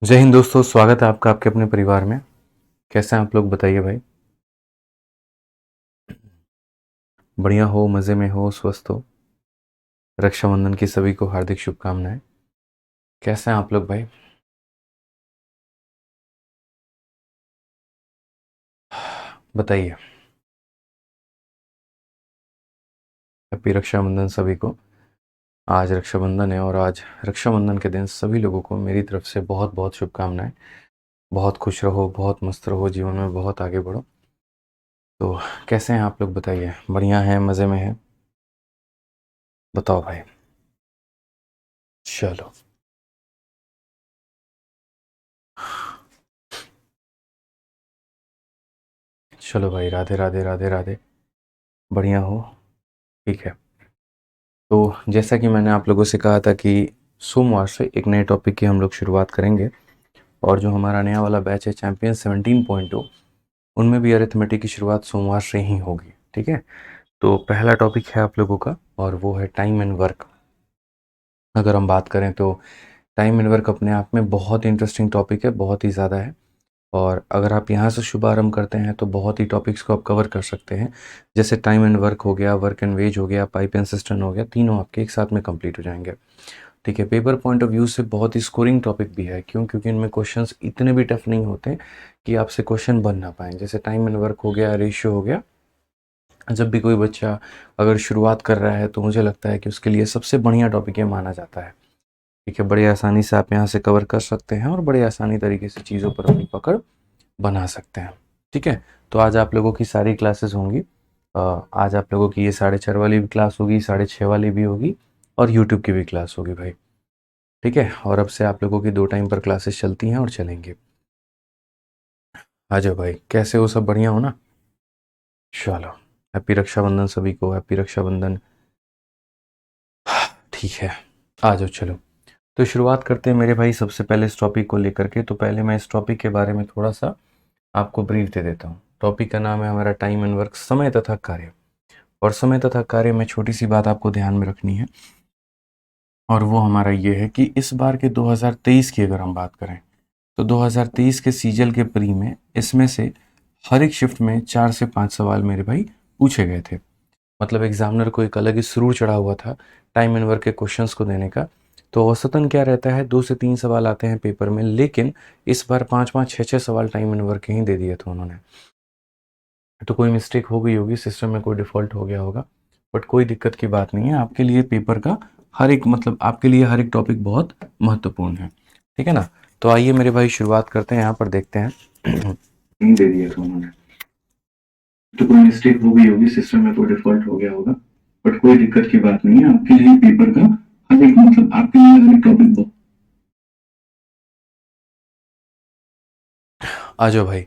जय हिंद दोस्तों, स्वागत है आपका आपके अपने परिवार में। कैसे हैं आप लोग, बताइए भाई। बढ़िया हो, मज़े में हो, स्वस्थ हो। रक्षाबंधन की सभी को हार्दिक शुभकामनाएं। कैसे हैं आप लोग भाई? बताइए। हैप्पी रक्षाबंधन सभी को। आज रक्षाबंधन है और आज रक्षाबंधन के दिन सभी लोगों को मेरी तरफ से बहुत बहुत शुभकामनाएं। बहुत खुश रहो, बहुत मस्त रहो, जीवन में बहुत आगे बढ़ो। तो कैसे हैं आप लोग, बताइए। बढ़िया है, मज़े में है? बताओ भाई। चलो। चलो भाई, राधे राधे राधे राधे। बढ़िया हो? ठीक है। तो जैसा कि मैंने आप लोगों से कहा था कि सोमवार से एक नए टॉपिक की हम लोग शुरुआत करेंगे। और जो हमारा नया वाला बैच है चैंपियन 17.2, उनमें भी अरिथमेटिक की शुरुआत सोमवार से ही होगी। ठीक है। तो पहला टॉपिक है आप लोगों का, और वो है टाइम एंड वर्क। अगर हम बात करें तो टाइम एंड वर्क अपने आप में बहुत इंटरेस्टिंग टॉपिक है, बहुत ही ज़्यादा है। और अगर आप यहाँ से शुभारंभ करते हैं तो बहुत ही टॉपिक्स को आप कवर कर सकते हैं। जैसे टाइम एंड वर्क हो गया, वर्क एंड वेज हो गया, पाइप एंड सिस्टम हो गया, तीनों आपके एक साथ में कंप्लीट हो जाएंगे। ठीक है। पेपर पॉइंट ऑफ व्यू से बहुत ही स्कोरिंग टॉपिक भी है। क्यों? क्योंकि इनमें क्वेश्चंस इतने भी टफ नहीं होते कि आपसे क्वेश्चन बन ना पाए। जैसे टाइम एंड वर्क हो गया, रेशियो हो गया। जब भी कोई बच्चा अगर शुरुआत कर रहा है तो मुझे लगता है कि उसके लिए सबसे बढ़िया टॉपिक ये माना जाता है। ठीक है। बड़े आसानी से आप यहाँ से कवर कर सकते हैं और बड़े आसानी तरीके से चीज़ों पर अपनी पकड़ बना सकते हैं। ठीक है। तो आज आप लोगों की सारी क्लासेस होंगी। आज आप लोगों की ये 4:30 वाली भी क्लास होगी, 6:30 वाली भी होगी, और यूट्यूब की भी क्लास होगी भाई। ठीक है। और अब से आप लोगों की 2 टाइम पर क्लासेस चलती हैं और चलेंगे। आ जाओ भाई, कैसे हो? सब बढ़िया हो ना? चलो। हैप्पी रक्षाबंधन सभी को, हैप्पी रक्षाबंधन। ठीक है। आ जाओ, चलो। तो शुरुआत करते हैं मेरे भाई सबसे पहले इस टॉपिक को लेकर के। तो पहले मैं इस टॉपिक के बारे में थोड़ा सा आपको ब्रीफ दे देता हूँ। टॉपिक का नाम है हमारा टाइम एंड वर्क, समय तथा कार्य। और समय तथा कार्य में छोटी सी बात आपको ध्यान में रखनी है, और वो हमारा ये है कि इस बार के 2023 की अगर हम बात करें तो 2023 के सीजल के प्री में इसमें से हर एक शिफ्ट में 4 से 5 सवाल मेरे भाई पूछे गए थे। मतलब एग्जामिनर को एक अलग ही सुरूर चढ़ा हुआ था टाइम एंड वर्क के क्वेश्चंस को देने का। तो औसतन क्या रहता है, 2 से 3 सवाल आते हैं पेपर में, लेकिन इस बार 5-5 6-6 सवाल टाइम एंड वर्क के ही दे दिए थे उन्होंने। तो कोई मिस्टेक हो गई होगी, सिस्टम में कोई डिफ़ॉल्ट हो गया होगा, बट कोई दिक्कत की बात नहीं है। आपके लिए पेपर का हर एक, मतलब आपके लिए हर एक टॉपिक बहुत महत्वपूर्ण है। ठीक है ना? तो आइए मेरे भाई शुरुआत करते हैं, यहाँ पर देखते हैं। नहीं दे दिया था उन्होंने, तो कोई मिस्टेक हो गई होगी, सिस्टम में कोई डिफ़ॉल्ट हो गया होगा, बट कोई दिक्कत की बात नहीं है। आपके लिए पेपर का हर एक, मतलब आपके लिए हर एक टॉपिक बहुत। आ जाओ भाई।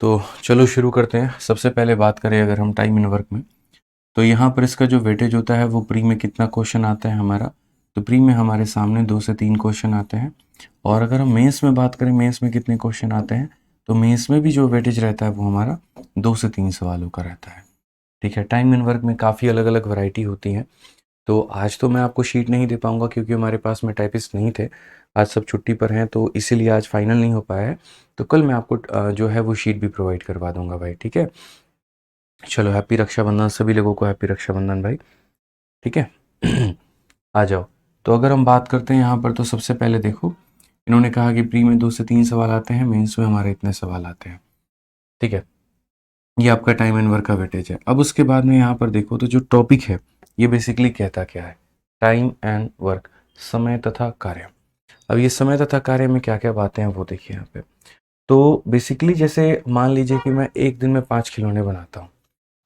तो चलो शुरू करते हैं। सबसे पहले बात करें अगर हम टाइम एंड वर्क में, तो यहाँ पर इसका जो वेटेज होता है वो प्री में कितना क्वेश्चन आता है हमारा। तो प्री में हमारे सामने 2 से 3 क्वेश्चन आते हैं। और अगर हम मेंस में बात करें, मेंस में कितने क्वेश्चन आते हैं, तो मेंस में भी जो वेटेज रहता है वो हमारा 2 से 3 सवालों का रहता है। ठीक है। टाइम एंड वर्क में काफ़ी अलग अलग वैरायटी होती हैं। तो आज तो मैं आपको शीट नहीं दे पाऊंगा क्योंकि हमारे पास में टाइपिस्ट नहीं थे। आज सब छुट्टी पर हैं, तो इसीलिए आज फाइनल नहीं हो पाया है। तो कल मैं आपको जो है वो शीट भी प्रोवाइड करवा दूंगा भाई। ठीक है। चलो, हैप्पी रक्षाबंधन सभी लोगों को, हैप्पी रक्षाबंधन भाई। ठीक है। आ जाओ। तो अगर हम बात करते हैं यहाँ पर, तो सबसे पहले देखो, इन्होंने कहा कि प्री में 2 से 3 सवाल आते हैं, मेंस में हमारे इतने सवाल आते हैं। ठीक है। ये आपका टाइम एंड वर्क का वेटेज है। अब उसके बाद में यहाँ पर देखो तो जो टॉपिक है ये बेसिकली कहता क्या है, टाइम एंड वर्क, समय तथा कार्य। अब ये समय तथा कार्य में क्या क्या बातें हैं वो देखिए यहाँ पे। तो बेसिकली जैसे मान लीजिए कि मैं एक दिन में 5 खिलौने बनाता हूँ।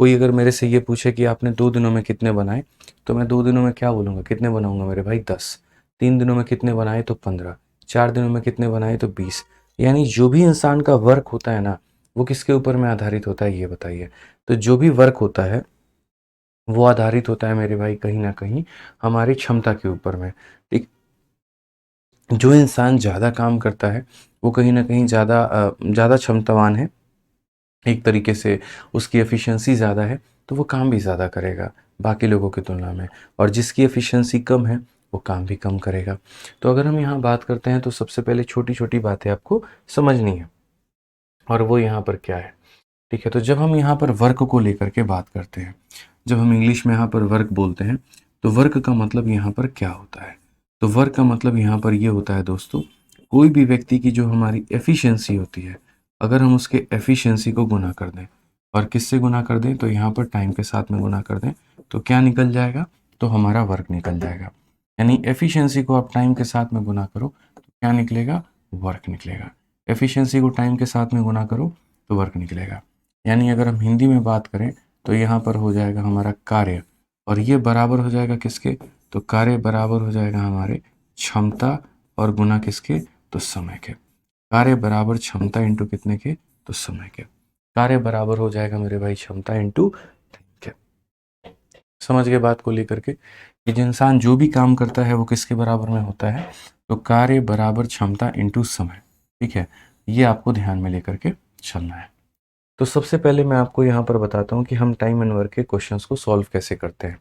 कोई अगर मेरे से ये पूछे कि आपने 2 दिनों में कितने बनाए, तो मैं 2 दिनों में क्या बोलूँगा, कितने बनाऊँगा मेरे भाई? 10। 3 दिनों में कितने बनाए? तो 15। 4 दिनों में कितने बनाए? तो 20। यानी जो भी इंसान का वर्क होता है ना, वो किसके ऊपर में आधारित होता है, ये बताइए। तो जो भी वर्क होता है वो आधारित होता है मेरे भाई कहीं न कहीं हमारी क्षमता के ऊपर में। ठीक। जो इंसान ज़्यादा काम करता है वो कहीं न कहीं ज़्यादा क्षमतावान है। एक तरीके से उसकी एफिशिएंसी ज़्यादा है, तो वो काम भी ज़्यादा करेगा बाकी लोगों की तुलना में। और जिसकी एफिशिएंसी कम है वो काम भी कम करेगा। तो अगर हम यहाँ बात करते हैं तो सबसे पहले छोटी छोटी बातें आपको समझनी है, और वो यहाँ पर क्या है, ठीक है। तो जब हम यहाँ पर वर्क को लेकर के बात करते हैं, जब हम इंग्लिश में यहाँ पर वर्क बोलते हैं, तो वर्क का मतलब यहाँ पर क्या होता है? तो वर्क का मतलब यहाँ पर ये होता है दोस्तों, कोई भी व्यक्ति की जो हमारी एफिशिएंसी होती है, अगर हम उसके एफिशिएंसी को गुना कर दें, और किससे गुना कर दें, तो यहाँ पर टाइम के साथ में गुना कर दें, तो क्या निकल जाएगा? तो हमारा वर्क निकल जाएगा। यानी एफिशिएंसी को आप टाइम के साथ में गुना करो तो क्या निकलेगा? वर्क निकलेगा। एफिशिएंसी को टाइम के साथ में गुना करो तो वर्क निकलेगा। यानी अगर हम हिंदी में बात करें तो यहाँ पर हो जाएगा हमारा कार्य, और ये बराबर हो जाएगा किसके? तो कार्य बराबर हो जाएगा हमारे क्षमता, और गुना किसके? तो समय के। कार्य बराबर क्षमता इंटू कितने के? तो समय के। कार्य बराबर हो जाएगा मेरे भाई क्षमता इंटू के। समझ गए बात को लेकर के कि जो इंसान जो भी काम करता है वो किसके बराबर में होता है? तो कार्य बराबर क्षमता इंटू समय। ठीक है, ये आपको ध्यान में लेकर के चलना है। तो सबसे पहले मैं आपको यहाँ पर बताता हूँ कि हम टाइम एंड वर्क के क्वेश्चंस को सॉल्व कैसे करते हैं।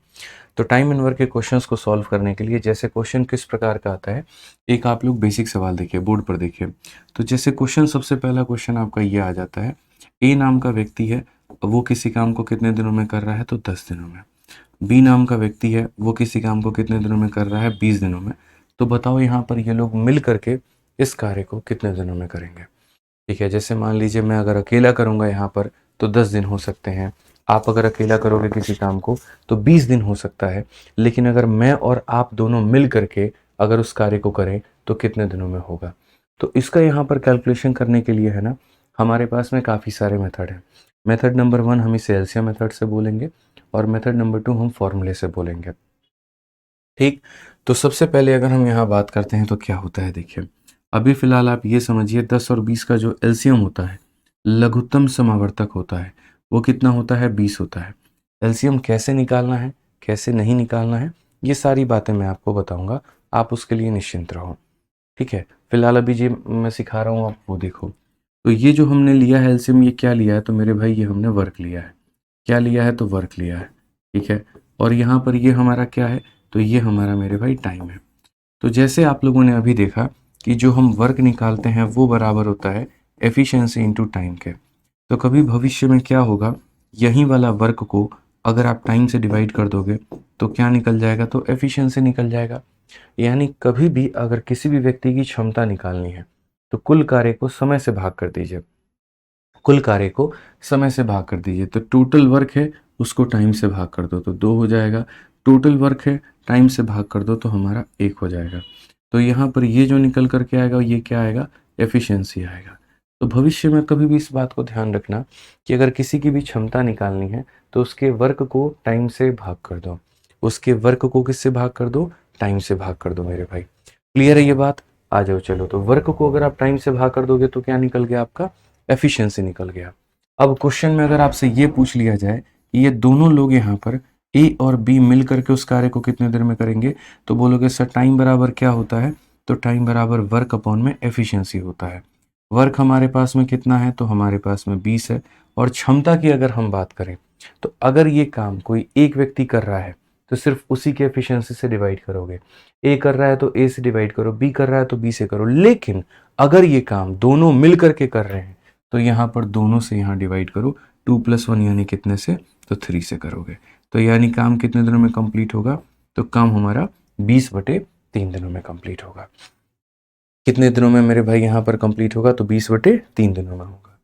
तो टाइम एंड वर्क के क्वेश्चंस को सॉल्व करने के लिए जैसे क्वेश्चन किस प्रकार का आता है, एक आप लोग बेसिक सवाल देखिए, बोर्ड पर देखिए। तो जैसे क्वेश्चन, सबसे पहला क्वेश्चन आपका ये आ जाता है, ए नाम का व्यक्ति है, वो किसी काम को कितने दिनों में कर रहा है? तो 10 दिनों में। बी नाम का व्यक्ति है, वो किसी काम को कितने दिनों में कर रहा है? 20 दिनों में। तो बताओ यहाँ पर ये लोग मिल करके इस कार्य को कितने दिनों में करेंगे? ठीक है, जैसे मान लीजिए मैं अगर अकेला करूँगा यहाँ पर तो 10 दिन हो सकते हैं। आप अगर अकेला करोगे किसी काम को तो 20 दिन हो सकता है। लेकिन अगर मैं और आप दोनों मिल करके अगर उस कार्य को करें तो कितने दिनों में होगा? तो इसका यहाँ पर कैलकुलेशन करने के लिए है ना, हमारे पास में काफ़ी सारे मेथड हैं। मेथड नंबर 1 हम इसे एलसीएम मेथड से बोलेंगे, और मेथड नंबर 2 हम फॉर्मूले से बोलेंगे। ठीक, तो सबसे पहले अगर हम यहाँ बात करते हैं तो क्या होता है, देखिए अभी फ़िलहाल आप ये समझिए 10 और 20 का जो एलसीएम होता है, लघुत्तम समावर्तक होता है, वो कितना होता है? 20 होता है। एलसीएम कैसे निकालना है, कैसे नहीं निकालना है, ये सारी बातें मैं आपको बताऊंगा, आप उसके लिए निश्चिंत रहो। ठीक है, फिलहाल अभी जो मैं सिखा रहा हूँ आप वो देखो। तो ये जो हमने लिया है एलसीएम, ये क्या लिया है? तो मेरे भाई ये हमने वर्क लिया है। क्या लिया है? तो वर्क लिया है। ठीक है, और यहाँ पर ये हमारा क्या है? तो ये हमारा मेरे भाई टाइम है। तो जैसे आप लोगों ने अभी देखा कि जो हम वर्क निकालते हैं वो बराबर होता है एफिशिएंसी इनटू टाइम के। तो कभी भविष्य में क्या होगा, यही वाला वर्क को अगर आप टाइम से डिवाइड कर दोगे तो क्या निकल जाएगा? तो एफिशिएंसी निकल जाएगा। यानी कभी भी अगर किसी भी व्यक्ति की क्षमता निकालनी है तो कुल कार्य को समय से भाग कर दीजिए, कुल कार्य को समय से भाग कर दीजिए। तो टोटल वर्क है उसको टाइम से भाग कर दो तो 2 हो जाएगा, टोटल वर्क है टाइम से भाग कर दो तो हमारा 1 हो जाएगा। तो यहाँ पर ये जो निकल कर के आएगा ये क्या आएगा? एफिशिएंसी आएगा। तो भविष्य में कभी भी इस बात को ध्यान रखना कि अगर किसी की भी क्षमता निकालनी है तो उसके वर्क को टाइम से भाग कर दो, उसके वर्क को किससे भाग कर दो? टाइम से भाग कर दो मेरे भाई। क्लियर है ये बात? आ जाओ चलो। तो वर्क को अगर आप टाइम से भाग कर दोगे तो क्या निकल गया? आपका एफिशिएंसी निकल गया। अब क्वेश्चन में अगर आपसे ये पूछ लिया जाए कि ये दोनों लोग यहाँ पर ए और बी मिल करके उस कार्य को कितने देर में करेंगे, तो बोलोगे सर टाइम बराबर क्या होता है? तो टाइम बराबर वर्क अपॉन में एफिशिएंसी होता है। वर्क हमारे पास में कितना है? तो हमारे पास में 20 है। और क्षमता की अगर हम बात करें तो अगर ये काम कोई एक व्यक्ति कर रहा है तो सिर्फ उसी के एफिशिएंसी से डिवाइड करोगे। ए कर रहा है तो ए से डिवाइड करो, बी कर रहा है तो बी से करो। लेकिन अगर ये काम दोनों मिल करके कर रहे हैं तो यहाँ पर दोनों से यहाँ डिवाइड करो, 2 + 1 यानी कितने से? तो 3 से करोगे। तो यानी काम कितने दिनों में कंप्लीट होगा? तो काम हमारा 20/3 दिनों में कंप्लीट होगा। कितने दिनों में मेरे भाई यहाँ पर कंप्लीट होगा? तो 20/3 दिनों में होगा।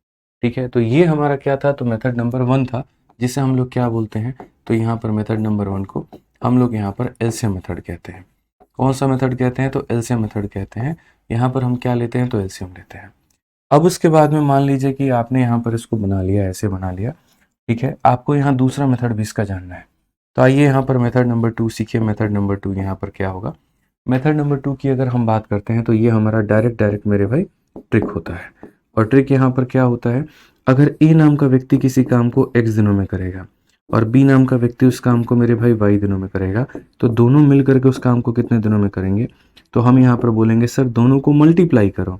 ठीक है, तो ये हमारा क्या था? तो मेथड नंबर 1 था, जिसे हम लोग क्या बोलते हैं? तो यहाँ पर मेथड नंबर 1 को हम लोग यहाँ पर एलसीएम मेथड कहते हैं। कौन सा मेथड कहते हैं? तो एलसीएम मेथड कहते हैं। यहाँ पर हम क्या लेते हैं? तो एलसीएम लेते हैं। अब उसके बाद में मान लीजिए कि आपने यहाँ पर इसको बना लिया, ऐसे बना लिया। ठीक है, आपको यहाँ दूसरा मेथड भी इसका जानना है। तो आइए यहाँ पर मेथड नंबर 2 सीखिए। मेथड नंबर 2 यहाँ पर क्या होगा? मेथड नंबर 2 की अगर हम बात करते हैं तो ये हमारा डायरेक्ट मेरे भाई ट्रिक होता है। और ट्रिक यहाँ पर क्या होता है? अगर ए नाम का व्यक्ति किसी काम को x दिनों में करेगा और बी नाम का व्यक्ति उस काम को मेरे भाई y दिनों में करेगा, तो दोनों मिल करके उस काम को कितने दिनों में करेंगे? तो हम यहाँ पर बोलेंगे सर दोनों को मल्टीप्लाई करो,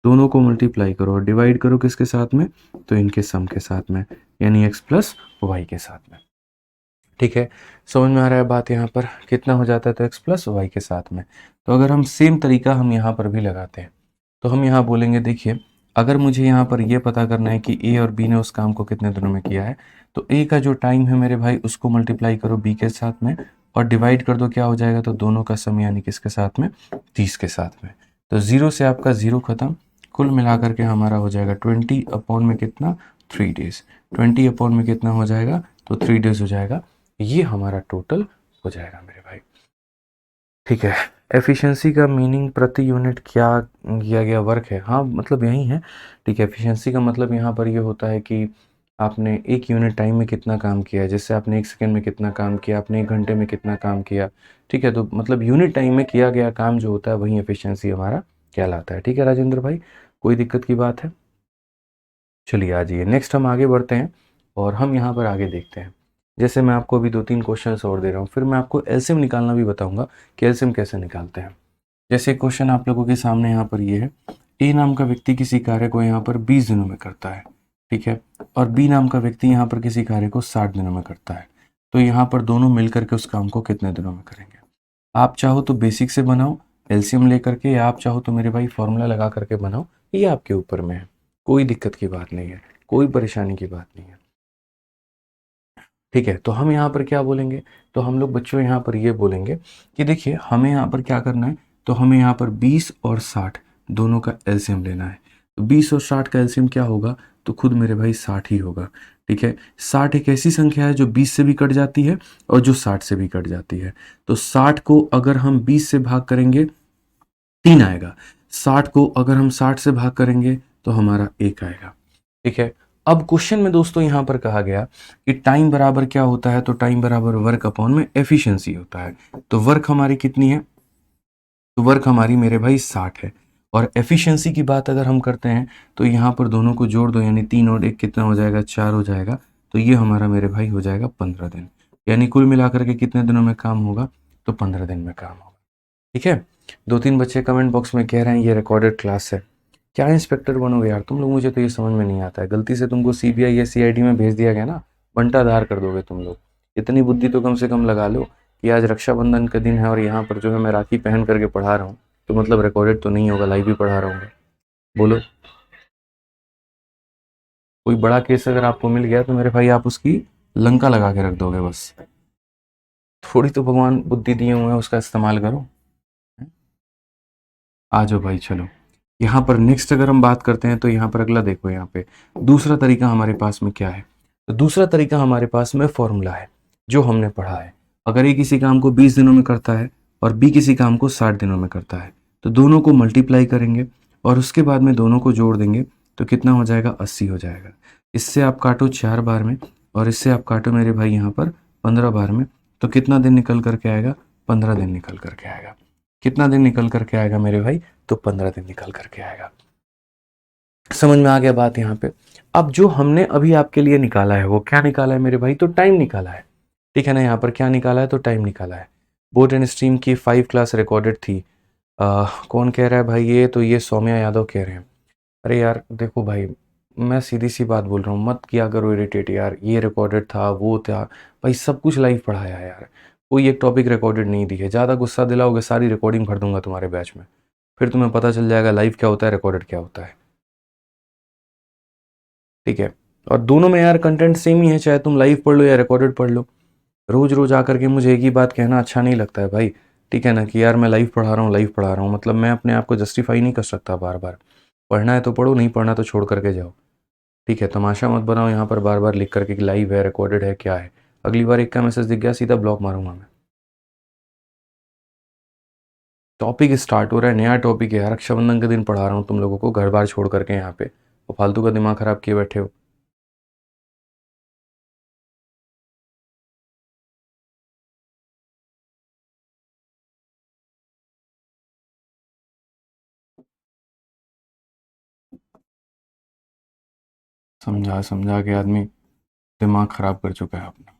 दोनों को मल्टीप्लाई करो और डिवाइड करो किसके साथ में? तो इनके सम के साथ में, यानी x + y के साथ में। ठीक है, समझ में आ रहा है बात यहाँ पर? कितना हो जाता है तो x प्लस वाई के साथ में। तो अगर हम सेम तरीका हम यहाँ पर भी लगाते हैं तो हम यहाँ बोलेंगे देखिए, अगर मुझे यहाँ पर ये पता करना है कि ए और बी ने उस काम को कितने दिनों में किया है, तो ए का जो टाइम है मेरे भाई उसको मल्टीप्लाई करो बी के साथ में और डिवाइड कर दो, क्या हो जाएगा, तो दोनों का सम यानी किसके साथ में, 30 के साथ में। तो 0 से आपका 0 खत्म, कुल मिलाकर के हमारा हो जाएगा 20 अपॉन में कितना, 3 डेज। 20 अपॉन में कितना हो जाएगा, तो 3 डेज हो जाएगा। ये हमारा टोटल हो जाएगा मेरे भाई। ठीक है, एफिशिएंसी का मीनिंग प्रति यूनिट क्या किया गया वर्क है, हाँ मतलब यही है। ठीक है, एफिशिएंसी का मतलब यहाँ पर ये होता है कि आपने एक यूनिट टाइम में कितना काम किया है, जैसे आपने एक सेकंड में कितना काम किया, आपने एक घंटे में कितना काम किया। ठीक है, तो मतलब यूनिट टाइम में किया गया काम जो होता है वही एफिशिएंसी हमारा कहलाता है। ठीक है राजेंद्र भाई, कोई दिक्कत की बात है? चलिए आ जाइए, नेक्स्ट हम आगे बढ़ते हैं और हम यहाँ पर आगे देखते हैं। जैसे मैं आपको अभी 2-3 क्वेश्चंस और दे रहा हूँ, फिर मैं आपको एलसीएम निकालना भी बताऊंगा कि एलसीएम कैसे निकालते हैं। जैसे क्वेश्चन आप लोगों के सामने यहाँ पर ये है, ए नाम का व्यक्ति किसी कार्य को यहाँ पर 20 दिनों में करता है, ठीक है, और बी नाम का व्यक्ति यहाँ पर किसी कार्य को 60 दिनों में करता है। तो यहाँ पर दोनों मिलकर के उस काम को कितने दिनों में करेंगे? आप चाहो तो बेसिक से बनाओ एलसीएम लेकर के, या आप चाहो तो मेरे भाई फॉर्मूला लगा करके बनाओ, ये आपके ऊपर में है। कोई दिक्कत की बात नहीं है, कोई परेशानी की बात नहीं है। ठीक है, तो हम यहाँ पर क्या बोलेंगे, तो हम लोग बच्चों यहाँ पर ये बोलेंगे कि देखिए हमें यहाँ पर क्या करना है, तो हमें यहाँ पर 20 और 60 दोनों का एलसीएम लेना है। तो 20 और 60 का एलसीएम क्या होगा, तो खुद मेरे भाई 60 ही होगा। ठीक है, 60 एक ऐसी संख्या है जो 20 से भी कट जाती है और जो 60 से भी कट जाती है। तो 60 को अगर हम 20 से भाग करेंगे 3 आएगा, 60 को अगर हम 60 से भाग करेंगे तो हमारा 1 आएगा। ठीक है, अब क्वेश्चन में दोस्तों यहां पर कहा गया कि टाइम बराबर क्या होता है, तो टाइम बराबर वर्क अपॉन में एफिशिएंसी होता है। तो वर्क हमारी कितनी है, तो वर्क हमारी मेरे भाई 60 है। और एफिशिएंसी की बात अगर हम करते हैं तो यहाँ पर दोनों को जोड़ दो, यानी 3 और 1 कितना हो जाएगा, 4 हो जाएगा। तो ये हमारा मेरे भाई हो जाएगा 15 दिन, यानी कुल मिलाकर के कितने दिनों में काम होगा, तो 15 दिन में काम होगा। ठीक है, 2-3 बच्चे कमेंट बॉक्स में कह रहे हैं ये रिकॉर्डेड क्लास है, क्या इंस्पेक्टर बनोगे यार तुम लोग, मुझे तो ये समझ में नहीं आता है। गलती से तुमको सीबीआई या सीआईडी में भेज दिया गया ना, बंटाधार कर दोगे तुम लोग। इतनी बुद्धि तो कम से कम लगा लो कि आज रक्षाबंधन का दिन है और यहाँ पर जो है मैं राखी पहन करके पढ़ा रहा हूँ, तो मतलब रिकॉर्डेड तो नहीं होगा, लाइव ही पढ़ा रहा हूँ। बोलो, कोई बड़ा केस अगर आपको मिल गया तो मेरे भाई आप उसकी लंका लगा के रख दोगे बस। थोड़ी तो भगवान बुद्धि दिए हुए हैं, उसका इस्तेमाल करो। आ जाओ भाई, चलो यहाँ पर नेक्स्ट अगर हम बात करते हैं तो यहाँ पर अगला देखो, यहाँ पे दूसरा तरीका हमारे पास में क्या है, तो दूसरा तरीका हमारे पास में फॉर्मूला है जो हमने पढ़ा है। अगर ए किसी काम को 20 दिनों में करता है और बी किसी काम को 60 दिनों में करता है, तो दोनों को मल्टीप्लाई करेंगे और उसके बाद में दोनों को जोड़ देंगे, तो कितना हो जाएगा, 80 हो जाएगा। इससे आप काटो 4 बार में और इससे आप काटो मेरे भाई यहाँ पर 15 बार में, तो कितना दिन निकल करके आएगा, 15 दिन निकल करके आएगा। कितना दिन निकल करके आएगा मेरे भाई, तो 15 दिन निकल करके आएगा। समझ में आ गया बात यहाँ पे? अब जो हमने अभी आपके लिए निकाला है वो क्या निकाला है मेरे भाई, तो टाइम निकाला है। ठीक है ना, यहाँ पर क्या निकाला है, तो टाइम निकाला है। बोट एंड स्ट्रीम की 5 क्लास रिकॉर्डेड थी। कौन कह रहा है भाई, ये तो ये सौम्या यादव कह रहे हैं। अरे यार देखो भाई, मैं सीधी सी बात बोल रहा हूँ, मत किया करो इरिटेट यार, ये रिकॉर्डेड था वो था, भाई सब कुछ लाइव पढ़ाया है यार, कोई एक टॉपिक रिकॉर्डेड नहीं दी है। ज़्यादा गुस्सा दिलाओगे सारी रिकॉर्डिंग भर दूंगा तुम्हारे बैच में, फिर तुम्हें पता चल जाएगा लाइव क्या होता है, रिकॉर्डेड क्या होता है। ठीक है, और दोनों में यार कंटेंट सेम ही है, चाहे तुम लाइव पढ़ लो या रिकॉर्डेड पढ़ लो। रोज रोज आकर के मुझे एक ही बात कहना अच्छा नहीं लगता है भाई। ठीक है ना, कि यार मैं लाइव पढ़ा रहा हूँ, लाइव पढ़ा रहा हूँ, मतलब मैं अपने आप को जस्टिफाई नहीं कर सकता बार बार। पढ़ना है तो पढ़ो, नहीं पढ़ना तो छोड़ करके जाओ। ठीक है, तमाशा मत बनाओ यहाँ पर बार बार लिख करके कि लाइव है, रिकॉर्डेड है, क्या है। अगली बार एक का मैसेज दिख गया सीधा ब्लॉक मारूंगा मैं। टॉपिक स्टार्ट हो रहा है, नया टॉपिक है यार, रक्षाबंधन के दिन पढ़ा रहा हूँ तुम लोगों को घर बार छोड़ करके यहाँ पे, और फालतू का दिमाग खराब किए बैठे हो। समझा समझा के आदमी दिमाग खराब कर चुका है अपना।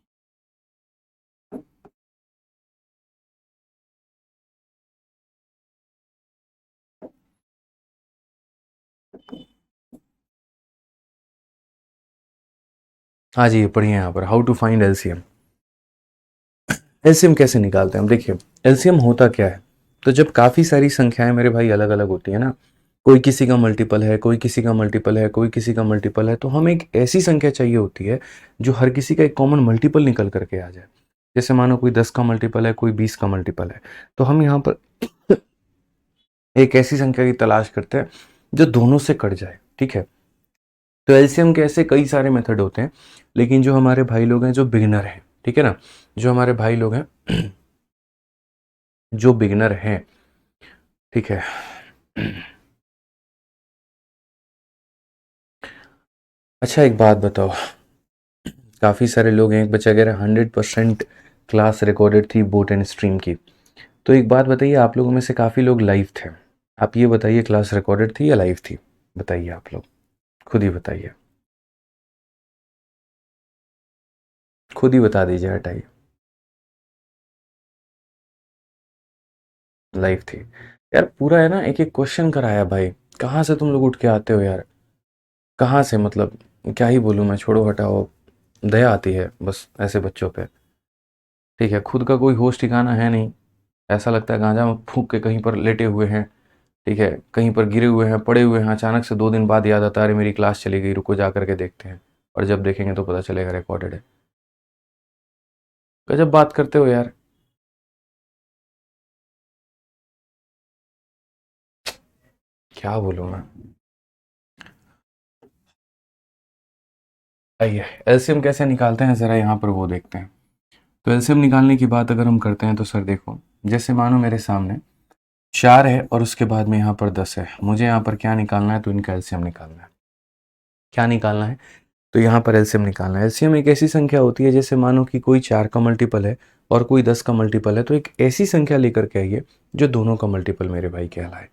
हाँ जी, पढ़िए यहाँ पर how to find LCM. LCM कैसे निकालते हैं हम? देखिए एलसीएम होता क्या है, तो जब काफ़ी सारी संख्याएं मेरे भाई अलग अलग होती है ना, कोई किसी का मल्टीपल है, कोई किसी का मल्टीपल है, कोई किसी का मल्टीपल है, तो हमें एक ऐसी संख्या चाहिए होती है जो हर किसी का एक कॉमन मल्टीपल निकल करके आ जाए। जैसे मानो कोई 10 का मल्टीपल है, कोई 20 का मल्टीपल है, तो हम यहाँ पर एक ऐसी संख्या की तलाश करते हैं जो दोनों से कट जाए। ठीक है, तो एलसीएम के ऐसे कई सारे मेथड होते हैं, लेकिन जो हमारे भाई लोग हैं जो बिगिनर हैं, ठीक है ना, जो हमारे भाई लोग हैं जो बिगिनर हैं, ठीक है, अच्छा एक बात बताओ, काफ़ी सारे लोग हैं, एक बच्चा कह रहा है 100% क्लास रिकॉर्डेड थी बोट एंड स्ट्रीम की। तो एक बात बताइए, आप लोगों में से काफ़ी लोग लाइव थे, आप ये बताइए क्लास रिकॉर्डेड थी या लाइव थी? बताइए आप लोग, खुद ही बताइए, खुद ही बता दीजिए, हटाइए। लाइव थी यार, पूरा है ना, एक एक क्वेश्चन कराया भाई, कहाँ से तुम लोग उठ के आते हो यार, कहाँ से, मतलब क्या ही बोलूँ मैं, छोड़ो हटाओ, दया आती है बस ऐसे बच्चों पे। ठीक है, खुद का कोई होश ठिकाना है नहीं, ऐसा लगता है गांजा में फूंक के कहीं पर लेटे हुए हैं, ठीक है, कहीं पर गिरे हुए हैं, पड़े हुए हैं, अचानक से 2 दिन बाद याद आता है अरे मेरी क्लास चली गई, रुको जा करके देखते हैं, और जब देखेंगे तो पता चलेगा रिकॉर्डेड है। गजब बात करते हो यार। क्या बोलूँ मैं। आइए एलसीएम कैसे निकालते हैं ज़रा यहाँ पर वो देखते हैं। तो एलसीएम निकालने की बात अगर हम करते हैं तो सर देखो, जैसे मानो मेरे सामने 4 है और उसके बाद में यहाँ पर 10 है, मुझे यहाँ पर क्या निकालना है, तो इनका एलसीएम निकालना है। क्या निकालना है? तो यहाँ पर एलसीएम निकालना है। एलसीएम एक ऐसी संख्या होती है, जैसे मानो कि कोई 4 का मल्टीपल है और कोई 10 का मल्टीपल है, तो एक ऐसी संख्या लेकर के आइए जो दोनों का मल्टीपल मेरे भाई कहलाए।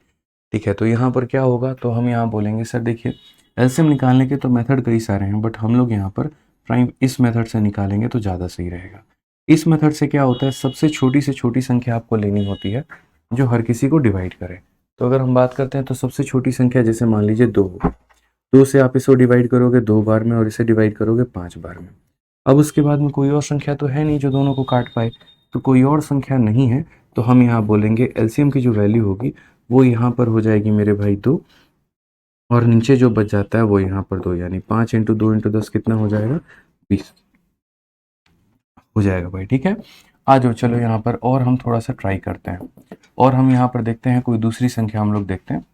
ठीक है, तो यहाँ पर क्या होगा, तो हम यहाँ बोलेंगे सर देखिए एलसीएम निकालने के तो मेथड कई सारे हैं, बट हम लोग यहाँ पर प्राइम इस मेथड से निकालेंगे तो ज़्यादा सही रहेगा। इस मेथड से क्या होता है, सबसे छोटी से छोटी संख्या आपको लेनी होती है जो हर किसी को डिवाइड करे। तो अगर हम बात करते हैं तो सबसे छोटी संख्या जैसे मान लीजिए 2, 2 से आप इसको डिवाइड करोगे 2 बार में और इसे डिवाइड करोगे 5 बार में। अब उसके बाद में कोई और संख्या तो है नहीं जो दोनों को काट पाए, तो कोई और संख्या नहीं है, तो हम यहाँ बोलेंगे एलसीएम की जो वैल्यू होगी वो यहाँ पर हो जाएगी मेरे भाई 2, और नीचे जो बच जाता है वो यहाँ पर 2, यानी 5 इंटू 2 इंटू 10 कितना हो जाएगा, 20 हो जाएगा भाई। ठीक है, आ जाओ चलो यहाँ पर और हम थोड़ा सा ट्राई करते हैं, और हम यहाँ पर देखते हैं कोई दूसरी संख्या हम लोग देखते हैं,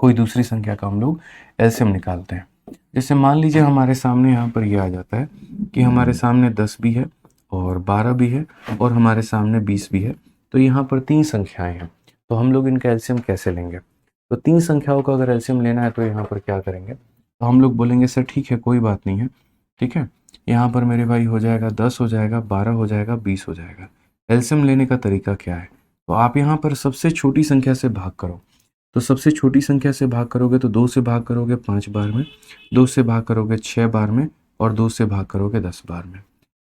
कोई दूसरी संख्या का हम लोग एलसीएम निकालते हैं। जैसे मान लीजिए हमारे सामने यहाँ पर ये आ जाता है कि हमारे सामने 10 भी है और 12 भी है और हमारे सामने 20 भी है, तो यहाँ पर 3 संख्याएं हैं, तो हम लोग इनका एलसीएम कैसे लेंगे? तो 3 संख्याओं का अगर एलसीएम लेना है तो यहाँ पर क्या करेंगे, तो हम लोग बोलेंगे सर ठीक है कोई बात नहीं है, ठीक है, यहाँ पर मेरे भाई हो जाएगा 10 हो जाएगा, 12 हो जाएगा, 20 हो जाएगा। एलसीएम लेने का तरीका क्या है, तो आप यहाँ पर सबसे छोटी संख्या से भाग करो, तो सबसे छोटी संख्या से भाग करोगे तो 2 से भाग करोगे 5 बार में, 2 से भाग करोगे 6 बार में, और 2 से भाग करोगे 10 बार में।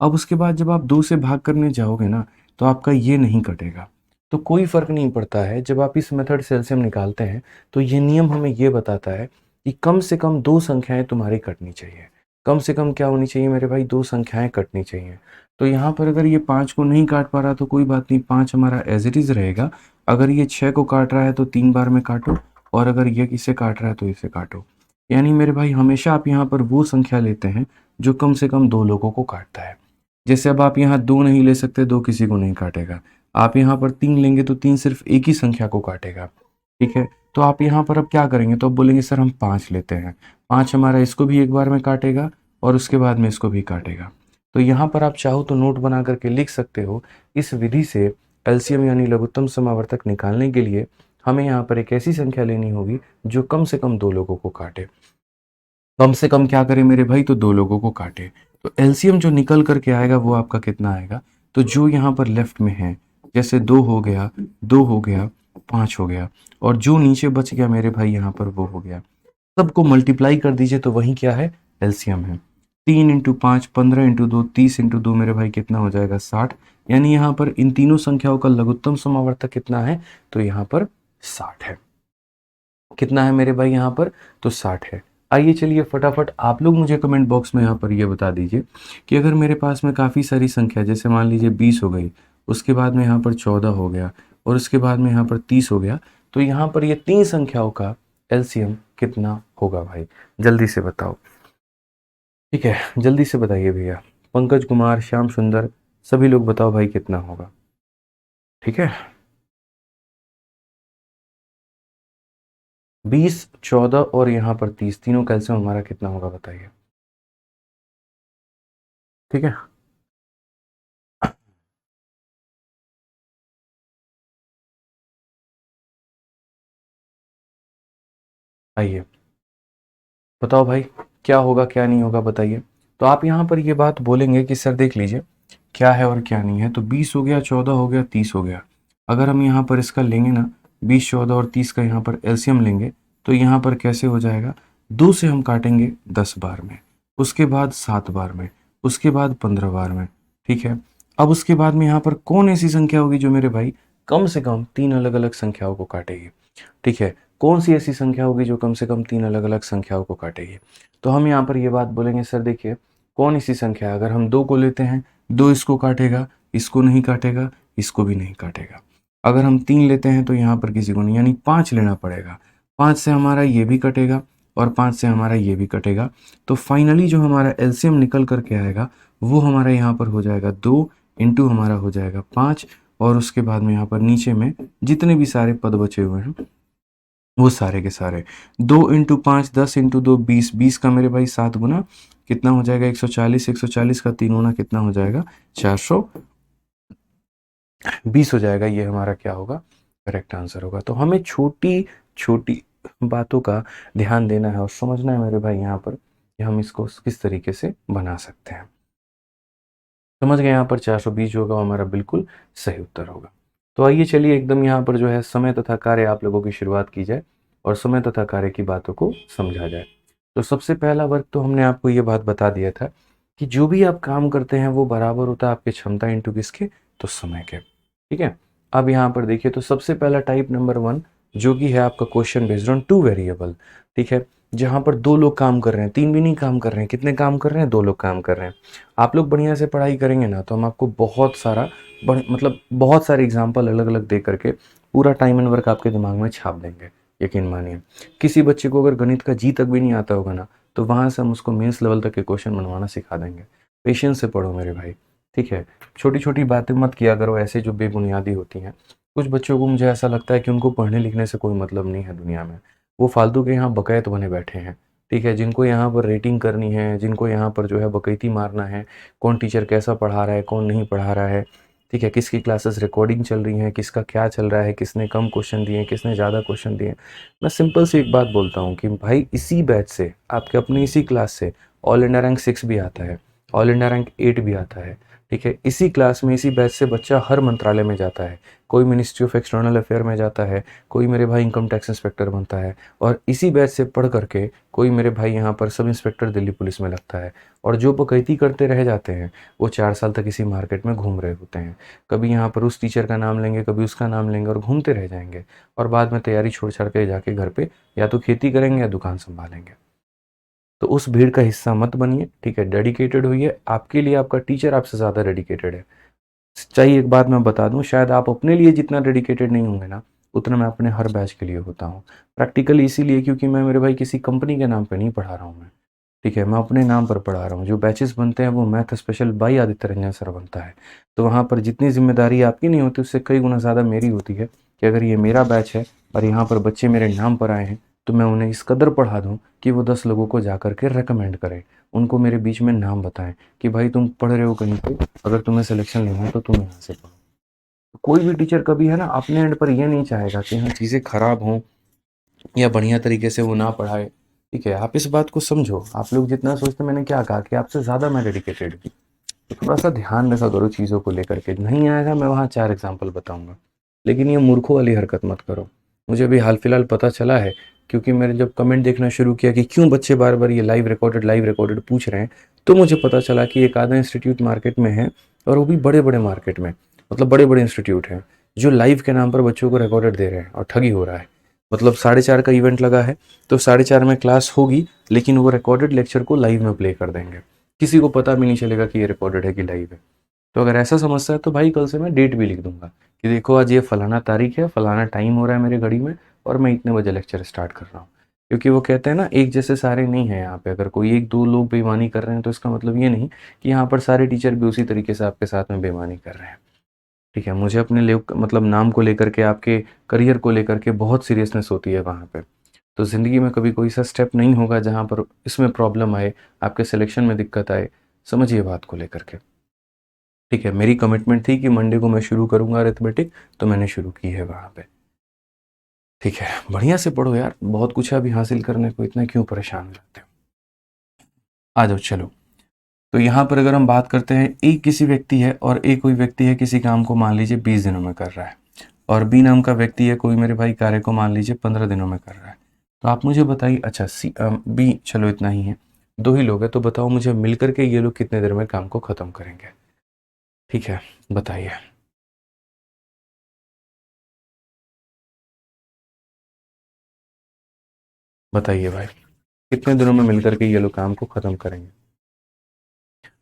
अब उसके बाद जब आप 2 से भाग करने जाओगे ना, तो आपका ये नहीं कटेगा, तो कोई फ़र्क नहीं पड़ता है। जब आप इस मेथड से एलसीएम निकालते हैं तो ये नियम हमें ये बताता है कि कम से कम 2 संख्याएं तुम्हारी कटनी चाहिए। कम से कम क्या होनी चाहिए मेरे भाई, 2 संख्याएं कटनी चाहिए। तो यहाँ पर अगर ये 5 को नहीं काट पा रहा तो कोई बात नहीं, 5 हमारा एज इट इज़ रहेगा। अगर ये 6 को काट रहा है तो 3 बार में काटो, और अगर ये इसे काट रहा है तो इसे काटो। यानी मेरे भाई हमेशा आप यहाँ पर वो संख्या लेते हैं जो कम से कम 2 लोगों को काटता है। जैसे अब आप यहाँ 2 नहीं ले सकते, 2 किसी को नहीं काटेगा। आप यहाँ पर 3 लेंगे तो 3 सिर्फ एक ही संख्या को काटेगा। ठीक है, तो आप यहाँ पर अब क्या करेंगे, तो अब बोलेंगे सर हम 5 लेते हैं, 5 हमारा इसको भी एक बार में काटेगा और उसके बाद में इसको भी काटेगा। तो यहाँ पर आप चाहो तो नोट बना करके लिख सकते हो, इस विधि से एलसीएम यानी लघुत्तम समावर्तक निकालने के लिए हमें यहाँ पर एक ऐसी संख्या लेनी होगी जो कम से कम 2 लोगों को काटे। कम से कम क्या करे मेरे भाई, तो 2 लोगों को काटे। तो एलसीएम जो निकल करके आएगा वो आपका कितना आएगा, तो जो यहाँ पर लेफ्ट में है, जैसे 2 हो गया, 2 हो गया, 5 हो गया, और जो नीचे बच गया मेरे भाई यहाँ पर वो हो गया, सबको मल्टीप्लाई कर दीजिए तो वही क्या है, एलसीएम है। 3 इंटू 5 15 इंटू 2 30 इंटू 2 मेरे भाई कितना हो जाएगा, 60। यानी यहाँ पर इन तीनों संख्याओं का लघुत्तम समावर्तक कितना है, तो यहाँ पर 60 है। कितना है मेरे भाई यहाँ पर, तो 60 है। आइए चलिए फटाफट आप लोग मुझे कमेंट बॉक्स में यहाँ पर ये बता दीजिए कि अगर मेरे पास में काफ़ी सारी संख्या, जैसे मान लीजिए 20 हो गई, उसके बाद में यहाँ पर 14 हो गया और उसके बाद में यहाँ पर 30 हो गया, तो यहाँ पर ये 3 संख्याओं का एलसीएम कितना होगा भाई? जल्दी से बताओ। ठीक है, जल्दी से बताइए भैया। पंकज कुमार, श्याम सुंदर, सभी लोग बताओ भाई कितना होगा। ठीक है, 20, 14 और यहाँ पर 30, तीनों का एलसीएम हमारा कितना होगा बताइए। ठीक है, आइए बताओ भाई, क्या होगा क्या नहीं होगा बताइए। तो आप यहाँ पर ये बात बोलेंगे कि सर देख लीजिए क्या है और क्या नहीं है। तो 20 हो गया, 14 हो गया, 30 हो गया। अगर हम यहाँ पर इसका लेंगे ना, 20, 14 और 30 का यहाँ पर एलसीएम लेंगे, तो यहाँ पर कैसे हो जाएगा? 2 से हम काटेंगे 10 बार में, उसके बाद 7 बार में, उसके बाद 15 बार में। ठीक है, अब उसके बाद में यहाँ पर कौन ऐसी संख्या होगी जो मेरे भाई कम से कम 3 अलग अलग संख्याओं को काटेगी? ठीक है, कौन सी ऐसी संख्या होगी जो कम से कम 3 अलग अलग संख्याओं को काटेगी? तो हम यहाँ पर ये बात बोलेंगे, सर देखिए कौन ऐसी संख्या है, अगर हम 2 को लेते हैं, 2 इसको काटेगा, इसको नहीं काटेगा, इसको भी नहीं काटेगा। अगर हम 3 लेते हैं तो यहाँ पर किसी को नहीं, यानी 5 लेना पड़ेगा। 5 से हमारा ये भी कटेगा और 5 से हमारा ये भी कटेगा। तो फाइनली जो हमारा एलसीएम निकल करके आएगा वो हमारा यहाँ पर हो जाएगा 2 इंटू हमारा हो जाएगा 5, और उसके बाद में यहाँ पर नीचे में जितने भी सारे पद बचे हुए हैं वो सारे के सारे, 2 इंटू 5 10 इंटू 2 20, 20 का मेरे भाई 7 गुना कितना हो जाएगा? 140, 140 का 3 गुना कितना हो जाएगा? 420 हो जाएगा। ये हमारा क्या होगा? करेक्ट आंसर होगा। तो हमें छोटी छोटी बातों का ध्यान देना है और समझना है मेरे भाई यहाँ पर कि हम इसको किस तरीके से बना सकते हैं। समझ गए? यहाँ पर 420 जो होगा वो हमारा बिल्कुल सही उत्तर होगा। तो आइए चलिए एकदम यहाँ पर जो है समय तथा कार्य आप लोगों की शुरुआत की जाए और समय तथा कार्य की बातों को समझा जाए। तो सबसे पहला वर्ग तो हमने आपको ये बात बता दिया था कि जो भी आप काम करते हैं वो बराबर होता है आपकी क्षमता इंटू किसके? तो समय के। ठीक है, अब यहाँ पर देखिए, तो सबसे पहला टाइप नंबर 1 जो कि है आपका क्वेश्चन बेस्ड ऑन 2 वेरिएबल। ठीक है, जहाँ पर 2 लोग काम कर रहे हैं, 3 भी नहीं काम कर रहे हैं। कितने काम कर रहे हैं? 2 लोग काम कर रहे हैं। आप लोग बढ़िया से पढ़ाई करेंगे ना तो हम आपको बहुत सारा मतलब बहुत सारे एग्जाम्पल अलग अलग दे करके पूरा टाइम एंड वर्क आपके दिमाग में छाप देंगे। यकीन मानिए, किसी बच्चे को अगर गणित का जी तक भी नहीं आता होगा ना, तो वहाँ से हम उसको मेंस लेवल तक के क्वेश्चन बनवाना सिखा देंगे। पेशेंस से पढ़ो मेरे भाई। ठीक है, छोटी छोटी बातें मत किया करो ऐसे जो बेबुनियादी होती हैं। कुछ बच्चों को मुझे ऐसा लगता है कि उनको पढ़ने लिखने से कोई मतलब नहीं है दुनिया में, वो फालतू के यहाँ बकैत बने बैठे हैं। ठीक है, जिनको यहाँ पर रेटिंग करनी है, जिनको यहाँ पर जो है बकैती मारना है, कौन टीचर कैसा पढ़ा रहा है, कौन नहीं पढ़ा रहा है, ठीक है, किसकी क्लासेस रिकॉर्डिंग चल रही हैं, किसका क्या चल रहा है, किसने कम क्वेश्चन दिए, किसने ज़्यादा क्वेश्चन दिए। मैं सिंपल सी एक बात बोलता हूँ कि भाई इसी बैच से, आपके अपने इसी क्लास से ऑल इंडिया रैंक 6 भी आता है, ऑल इंडिया रैंक 8 भी आता है। ठीक है, इसी क्लास में इसी बैच से बच्चा हर मंत्रालय में जाता है, कोई मिनिस्ट्री ऑफ एक्सटर्नल अफेयर में जाता है, कोई मेरे भाई इनकम टैक्स इंस्पेक्टर बनता है, और इसी बैच से पढ़ करके कोई मेरे भाई यहाँ पर सब इंस्पेक्टर दिल्ली पुलिस में लगता है। और जो बकैती करते रह जाते हैं वो 4 साल तक इसी मार्केट में घूम रहे होते हैं। कभी यहाँ पर उस टीचर का नाम लेंगे, कभी उसका नाम लेंगे और घूमते रह जाएंगे, और बाद में तैयारी छोड़ छाड़ के जाके घर पे या तो खेती करेंगे या दुकान संभालेंगे। तो उस भीड़ का हिस्सा मत बनिए। ठीक है, डेडिकेटेड होइए, आपके लिए आपका टीचर आपसे ज़्यादा डेडिकेटेड है। चाहिए एक बात मैं बता दूं, शायद आप अपने लिए जितना डेडिकेटेड नहीं होंगे ना, उतना मैं अपने हर बैच के लिए होता हूँ। प्रैक्टिकली इसीलिए क्योंकि मैं मेरे भाई किसी कंपनी के नाम पे नहीं पढ़ा रहा हूँ मैं। ठीक है, मैं अपने नाम पर पढ़ा रहा हूँ। जो बैचेस बनते हैं वो math special by Aditya Ranjan sir बनता है। तो वहाँ पर जितनी जिम्मेदारी आपकी नहीं होती उससे कई गुना ज़्यादा मेरी होती है कि अगर ये मेरा बैच है और यहाँ पर बच्चे मेरे नाम पर आए हैं तो मैं उन्हें इस कदर पढ़ा दूँ कि वो 10 लोगों को जा कर के रेकमेंड करें, उनको मेरे बीच में नाम बताएं कि भाई तुम पढ़ रहे हो कहीं पे, अगर तुम्हें सिलेक्शन लेना है तो तुम यहाँ से पढ़ो। कोई भी टीचर कभी है ना अपने एंड पर यह नहीं चाहेगा कि हाँ चीज़ें खराब हों या बढ़िया तरीके से वो ना पढ़ाए। ठीक है, आप इस बात को समझो। आप लोग जितना सोचते, मैंने क्या कहा कि आपसे ज़्यादा मैं डेडिकेटेड हूँ, तो थोड़ा सा ध्यान रखा करो चीज़ों को लेकर के। नहीं आएगा मैं वहाँ 4 एग्जाम्पल बताऊंगा, लेकिन ये मूर्खों वाली हरकत मत करो। मुझे अभी हाल फिलहाल पता चला है, क्योंकि मैंने जब कमेंट देखना शुरू किया कि क्यों बच्चे बार बार ये लाइव रिकॉर्डेड पूछ रहे हैं, तो मुझे पता चला कि एक आधा इंस्टीट्यूट मार्केट में है, और वो भी बड़े बड़े मार्केट में, मतलब बड़े बड़े इंस्टीट्यूट हैं जो लाइव के नाम पर बच्चों को रिकॉर्डेड दे रहे हैं और ठगी हो रहा है। मतलब 4:30 का इवेंट लगा है तो 4:30 में क्लास होगी, लेकिन वो रिकॉर्डेड लेक्चर को लाइव में प्ले कर देंगे, किसी को पता भी नहीं चलेगा कि ये रिकॉर्डेड है कि लाइव है। तो अगर ऐसा समझता है तो भाई कल से मैं डेट भी लिख दूंगा कि देखो आज ये फलाना तारीख है, फलाना टाइम हो रहा है मेरे घड़ी में, और मैं इतने बजे लेक्चर स्टार्ट कर रहा हूँ। क्योंकि वो कहते हैं ना, एक जैसे सारे नहीं है यहाँ पे। अगर कोई एक दो लोग बेईमानी कर रहे हैं तो इसका मतलब ये नहीं कि यहाँ पर सारे टीचर भी उसी तरीके से आपके साथ में बेईमानी कर रहे हैं। ठीक है, मुझे अपने मतलब नाम को लेकर के, आपके करियर को लेकर के बहुत सीरियसनेस होती है वहाँ पे। तो ज़िंदगी में कभी कोई सा स्टेप नहीं होगा जहाँ पर इसमें प्रॉब्लम आए, आपके सिलेक्शन में दिक्कत आए। समझिए बात को लेकर के। ठीक है, मेरी कमिटमेंट थी कि मंडे को मैं शुरू करूँगा अरिथमेटिक, तो मैंने शुरू की है वहाँ पे। ठीक है, बढ़िया से पढ़ो यार, बहुत कुछ है अभी हासिल करने को, इतना क्यों परेशान रहते हो। आ जाओ चलो। तो यहाँ पर अगर हम बात करते हैं, एक किसी व्यक्ति है और एक कोई व्यक्ति है किसी काम को मान लीजिए 20 दिनों में कर रहा है, और बी नाम का व्यक्ति है कोई मेरे भाई कार्य को मान लीजिए 15 दिनों में कर रहा है। तो आप मुझे बताइए, अच्छा बी चलो इतना ही है, दो ही लोग हैं, तो बताओ मुझे मिलकर के ये लोग कितने देर में काम को ख़त्म करेंगे। ठीक है, बताइए। बताइए भाई, कितने दिनों में मिलकर के ये लोग काम को ख़त्म करेंगे।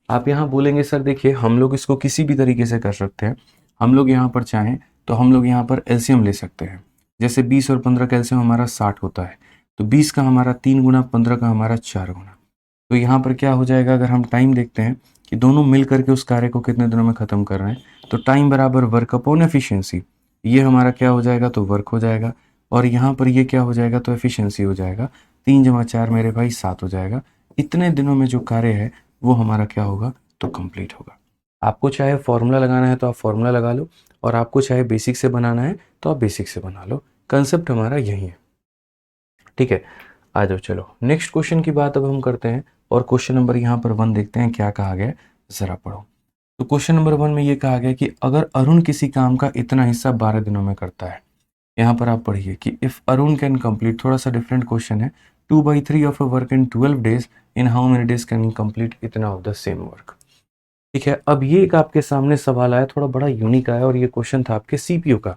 आप यहाँ बोलेंगे सर देखिए हम लोग इसको किसी भी तरीके से कर सकते हैं। हम लोग यहाँ पर चाहें तो हम लोग यहाँ पर एलसीएम ले सकते हैं। जैसे 20 और 15 का एलसीएम हमारा 60 होता है, तो 20 का हमारा 3 गुना, 15 का हमारा 4 गुना। तो यहाँ पर क्या हो जाएगा, अगर हम टाइम देखते हैं कि दोनों मिल करके उस कार्य को कितने दिनों में ख़त्म कर रहे हैं, तो टाइम बराबर वर्क अपॉन एफिशिएंसी, ये हमारा क्या हो जाएगा, तो वर्क हो जाएगा। और यहाँ पर ये क्या हो जाएगा, तो एफिशिएंसी हो जाएगा। 3 जमा 4 मेरे भाई 7 हो जाएगा। इतने दिनों में जो कार्य है वो हमारा क्या होगा, तो कंप्लीट होगा। आपको चाहे फॉर्मूला लगाना है तो आप फॉर्मूला लगा लो, और आपको चाहे बेसिक से बनाना है तो आप बेसिक से बना लो। कंसेप्ट हमारा यही है। ठीक है, आ जाओ चलो नेक्स्ट क्वेश्चन की बात अब हम करते हैं, और क्वेश्चन नंबर यहाँ पर 1 देखते हैं क्या कहा गया है, ज़रा पढ़ो। तो क्वेश्चन नंबर 1 में ये कहा गया कि अगर अरुण किसी काम का इतना हिस्सा 12 दिनों में करता है। यहाँ पर आप पढ़िए कि इफ़ अरुण कैन कंप्लीट, थोड़ा सा डिफरेंट क्वेश्चन है, 2/3 of a work in 12 days, in how many days can complete इतना ऑफ द सेम वर्क। ठीक है, अब ये एक आपके सामने सवाल आया, थोड़ा बड़ा यूनिक आया, और ये क्वेश्चन था आपके सीपीयू का।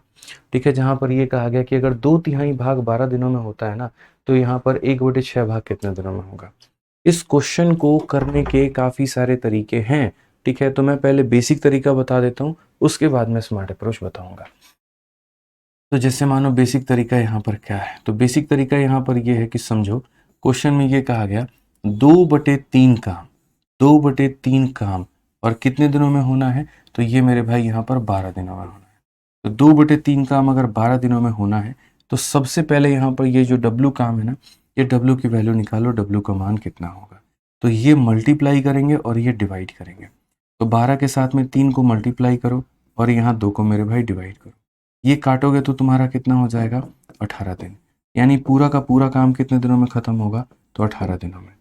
ठीक है, जहाँ पर ये कहा गया कि अगर 2/3 भाग 12 दिनों में होता है ना, तो यहाँ पर 1/6 भाग कितने दिनों में होगा। इस क्वेश्चन को करने के काफ़ी सारे तरीके हैं। ठीक है, तो मैं पहले बेसिक तरीका बता देता हूँ, उसके बाद मैं स्मार्ट अप्रोच बताऊँगा। तो जैसे मानो बेसिक तरीका यहाँ पर क्या है, तो बेसिक तरीका यहाँ पर ये है कि समझो, क्वेश्चन में ये कहा गया 2/3 काम, 2/3 काम और कितने दिनों में होना है, तो ये मेरे भाई यहाँ पर 12 दिनों में होना है। तो 2/3 काम अगर 12 दिनों में होना है, तो सबसे पहले यहाँ पर ये जो W काम है ना, ये W की वैल्यू निकालो, W का मान कितना होगा। तो ये मल्टीप्लाई करेंगे और ये डिवाइड करेंगे। तो 12 के साथ में 3 को मल्टीप्लाई करो और यहाँ 2 को मेरे भाई डिवाइड करो। ये काटोगे तो तुम्हारा कितना हो जाएगा, 18 दिन। यानी पूरा का पूरा काम कितने दिनों में ख़त्म होगा, तो 18 दिनों में।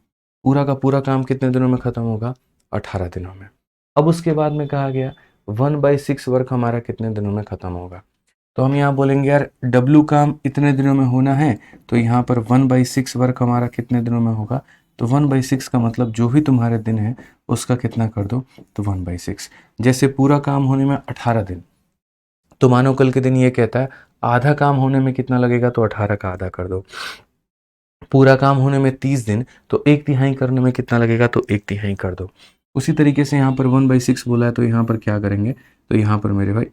पूरा का पूरा काम कितने दिनों में ख़त्म होगा, 18 दिनों में। अब उसके बाद में कहा गया 1/6 वर्क हमारा कितने दिनों में ख़त्म होगा। तो हम यहाँ बोलेंगे यार W काम इतने दिनों में होना है, तो यहाँ पर 1/6 वर्क हमारा कितने दिनों में होगा। तो 1/6 का मतलब जो भी तुम्हारे दिन है उसका कितना कर दो, तो 1/6। जैसे पूरा काम होने में 18 दिन, तो मानो कल के दिन ये कहता है आधा काम होने में कितना लगेगा, तो 18 का आधा कर दो। पूरा काम होने में 30 दिन, तो 1/3 करने में कितना लगेगा, तो 1/3 कर दो। उसी तरीके से यहाँ पर 1/6 बोला है, तो यहाँ पर क्या करेंगे, तो यहाँ पर मेरे भाई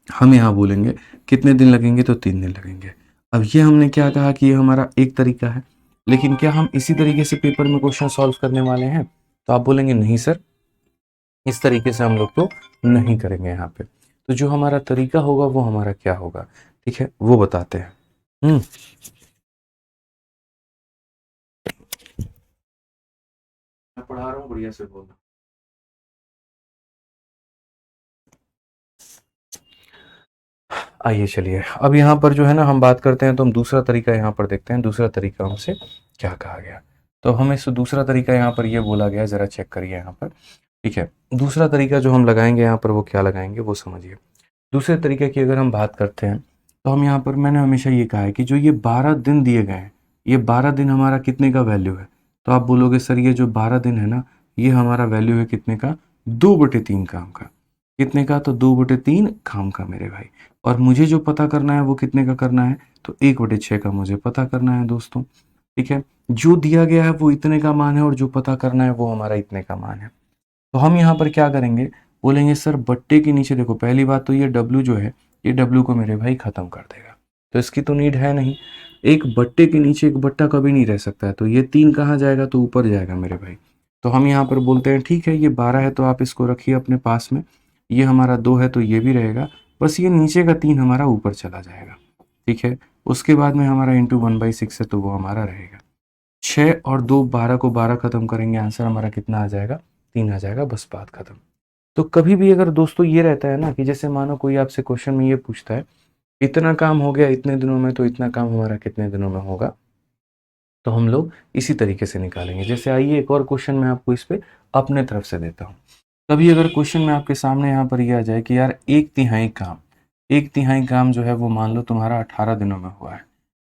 हम यहाँ बोलेंगे कितने दिन लगेंगे, तो 3 दिन लगेंगे। अब ये हमने क्या कहा कि ये हमारा एक तरीका है, लेकिन क्या हम इसी तरीके से पेपर में क्वेश्चन सॉल्व करने वाले हैं, तो आप बोलेंगे नहीं सर, इस तरीके से हम लोग तो नहीं करेंगे यहाँ पे। तो जो हमारा तरीका होगा वो हमारा क्या होगा, ठीक है, वो बताते हैं। मैं पढ़ा रहा हूँ, बढ़िया से बोलना। आइए चलिए, अब यहाँ पर जो है ना हम बात करते हैं, तो हम दूसरा तरीका यहाँ पर देखते हैं, दूसरा तरीका हमसे क्या कहा गया। तो हमें इस दूसरा तरीका यहाँ पर ये बोला गया, ज़रा चेक करिए यहाँ पर। ठीक है, दूसरा तरीका जो हम लगाएंगे यहाँ पर वो क्या लगाएंगे, वो समझिए। दूसरे तरीके की अगर हम बात करते हैं, तो हम यहाँ पर, मैंने हमेशा ये कहा है कि जो ये 12 दिन दिए गए हैं, ये 12 दिन हमारा कितने का वैल्यू है। तो आप बोलोगे सर ये जो 12 दिन है ना, ये हमारा वैल्यू है कितने का, 2/3 काम का। कितने का, तो 2/3 काम का मेरे भाई। और मुझे जो पता करना है वो कितने का करना है, तो 1/6 का मुझे पता करना है दोस्तों। ठीक है, जो दिया गया है वो इतने का मान है और जो पता करना है वो हमारा इतने का मान है। तो हम यहाँ पर क्या करेंगे, बोलेंगे सर बट्टे के नीचे देखो, पहली बात तो ये W जो है, ये W को मेरे भाई खत्म कर देगा, तो इसकी तो नीड है नहीं। एक बट्टे के नीचे एक बट्टा कभी नहीं रह सकता है, तो ये 3 कहाँ जाएगा, तो ऊपर जाएगा मेरे भाई। तो हम यहाँ पर बोलते हैं ठीक है, ये 12 है तो आप इसको रखिए अपने पास में, ये हमारा 2 है तो ये भी रहेगा, बस ये नीचे का 3 हमारा ऊपर चला जाएगा। ठीक है, उसके बाद में हमारा इंटू 1/6 है तो वो हमारा रहेगा। 6 और 2, 12 को 12 खत्म करेंगे, आंसर हमारा कितना आ जाएगा, 3 आ जाएगा, बस बात खत्म। तो कभी भी अगर दोस्तों ये रहता है ना कि जैसे मानो कोई आपसे क्वेश्चन में ये पूछता है इतना काम हो गया इतने दिनों में, तो इतना काम हमारा कितने दिनों में होगा, तो हम लोग इसी तरीके से निकालेंगे। जैसे आइए एक और क्वेश्चन मैं आपको इस पे अपने तरफ से देता हूँ। कभी अगर क्वेश्चन में आपके सामने यहाँ पर ये आ जाए कि यार 1/3 काम जो है वो मान लो तुम्हारा 18 दिनों में हुआ है,